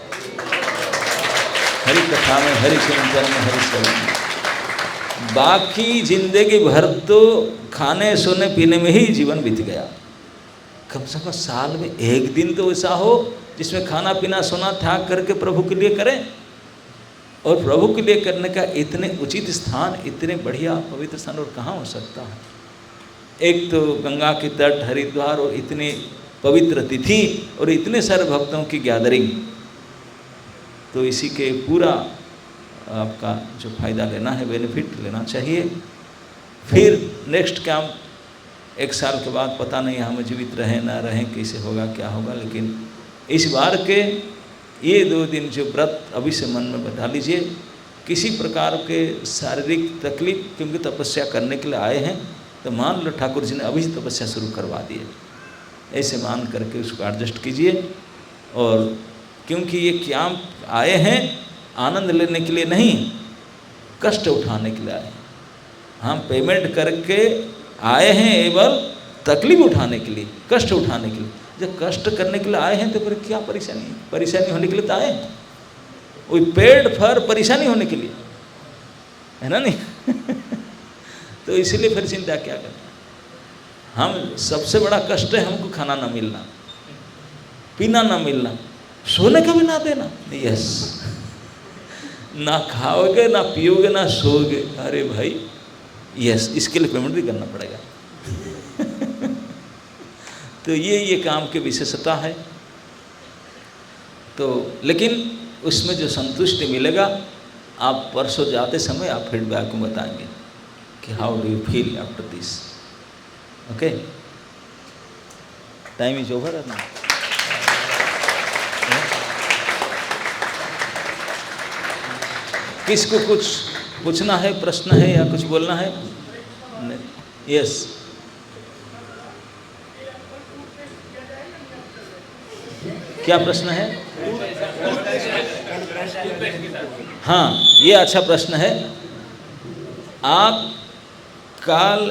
हरि कथा में, हरि चिंतन में, हरि सेवन में। बाकी जिंदगी भर तो खाने सोने पीने में ही जीवन बीत गया। कम से कम साल में एक दिन तो ऐसा हो जिसमें खाना पीना सोना त्याग करके प्रभु के लिए करें। और प्रभु के लिए करने का इतने उचित स्थान, इतने बढ़िया पवित्र स्थान और कहाँ हो सकता है। एक तो गंगा के तट, हरिद्वार, और इतने पवित्र तिथि और इतने सारे भक्तों की गैदरिंग। तो इसी के पूरा आपका जो फ़ायदा लेना है, बेनिफिट लेना चाहिए। फिर नेक्स्ट कैंप 1 साल के बाद पता नहीं हम जीवित रहें ना रहें, कैसे होगा क्या होगा। लेकिन इस बार के ये 2 दिन जो व्रत अभी से मन में बैठा लीजिए। किसी प्रकार के शारीरिक तकलीफ, क्योंकि तपस्या करने के लिए आए हैं, तो मान लो ठाकुर जी ने अभी से तपस्या शुरू करवा दी है, ऐसे मान करके उसको एडजस्ट कीजिए। और क्योंकि ये कैंप आए हैं आनंद लेने के लिए नहीं, कष्ट उठाने के लिए आए हैं। हम पेमेंट करके आए हैं एवं तकलीफ उठाने के लिए, कष्ट उठाने के लिए। जब कष्ट करने के लिए आए हैं तो फिर क्या परेशानी है? परेशानी होने के लिए तो आए हैं, वही पेट भर परेशानी होने के लिए, है ना नहीं। तो इसलिए फिर चिंता क्या करना। हम सबसे बड़ा कष्ट है हमको खाना ना मिलना, पीना ना मिलना, सोने का भी ना देना। यस, ना खाओगे ना पियोगे ना सोओगे, अरे भाई यस, इसके लिए पेमेंट भी करना पड़ेगा। तो ये काम की विशेषता है। तो लेकिन उसमें जो संतुष्टि मिलेगा, आप परसों जाते समय आप फीडबैक में बताएंगे कि how do you feel after this. Okay, time is over है ना। किसको कुछ पूछना है, प्रश्न है या कुछ बोलना है? यस, क्या प्रश्न है? हाँ, ये अच्छा प्रश्न है। आप कल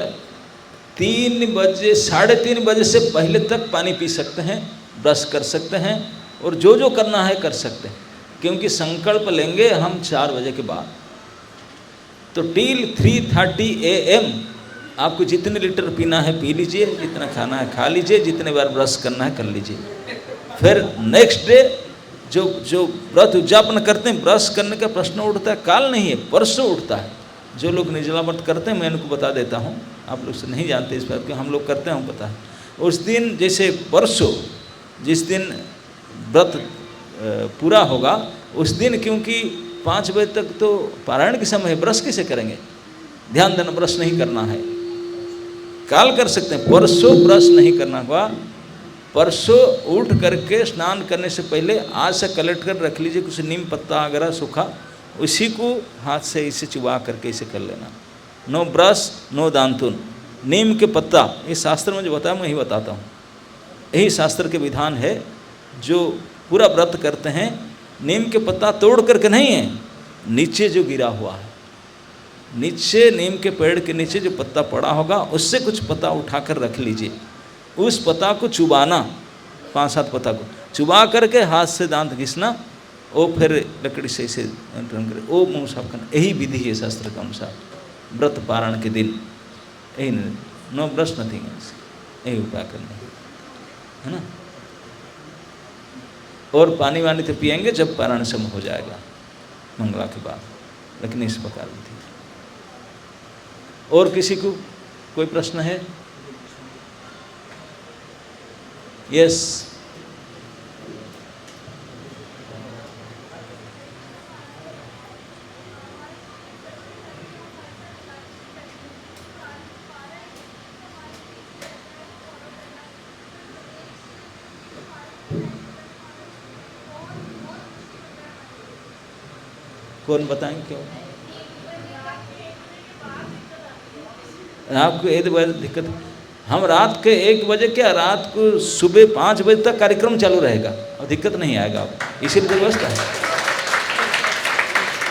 3 बजे 3:30 बजे से पहले तक पानी पी सकते हैं, ब्रश कर सकते हैं और जो जो करना है कर सकते हैं, क्योंकि संकल्प लेंगे हम 4 बजे के बाद। तो टिल 3:30 AM आपको जितने लीटर पीना है पी लीजिए, जितना खाना है खा लीजिए, जितने बार ब्रश करना है कर लीजिए। फिर नेक्स्ट डे जो व्रत उद्यापन करते हैं, ब्रश करने का प्रश्न उठता है, काल नहीं है, परसों उठता है। जो लोग निर्जला व्रत करते हैं, मैं उनको बता देता हूँ, आप लोग से नहीं जानते इस बात, हम लोग करते हैं, हम पता है। उस दिन जैसे परसों, जिस दिन व्रत पूरा होगा उस दिन, क्योंकि 5 बजे तक तो पारायण के समय है, ब्रश कैसे करेंगे? ध्यान देना, ब्रश नहीं करना है। काल कर सकते हैं, परसों ब्रश नहीं करना होगा। परसों उठ करके स्नान करने से पहले आज से कलेक्ट कर रख लीजिए कुछ नीम पत्ता वगैरह सूखा, उसी को हाथ से इसे चुबा करके इसे कर लेना। नो ब्रश, नो दांतुन। नीम के पत्ता, ये शास्त्र में जो बताया मैं यही बताता हूँ, यही शास्त्र के विधान है। जो पूरा व्रत करते हैं, नीम के पत्ता तोड़ करके नहीं है, नीचे जो गिरा हुआ है, नीचे नीम के पेड़ के नीचे जो पत्ता पड़ा होगा, उससे कुछ पत्ता उठाकर रख लीजिए। उस पत्ता को चुबाना, 5-7 पत्ता को चुबा करके हाथ से दांत घिसना, वो फिर लकड़ी से इसे करे, वो मुँह साफ करना। यही विधि है शास्त्र के अनुसार व्रत पारण के दिन। यही नो ब्रश नथिंग, यही उपाय करना है ना। और पानी वानी तो पिएंगे जब पारायण समय हो जाएगा, मंगला के बाद, लेकिन इस प्रकार विधि। और किसी को कोई प्रश्न है? यस, कौन बताएंगे क्यों? रात को 1 बजे दिक्कत, हम रात के 1 बजे क्या, रात को सुबह 5 बजे तक कार्यक्रम चालू रहेगा और दिक्कत नहीं आएगा आप, इसीलिए व्यवस्था है।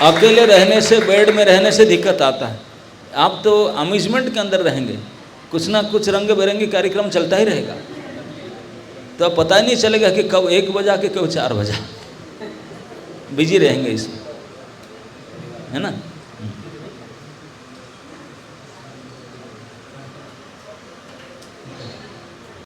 अकेले रहने से, बेड में रहने से दिक्कत आता है। आप तो अम्यूजमेंट के अंदर रहेंगे, कुछ ना कुछ रंग बिरंगे कार्यक्रम चलता ही रहेगा, तो अब पता ही नहीं चलेगा कि कब 1 बजा के कब 4 बजा, बिजी रहेंगे इसमें, है ना।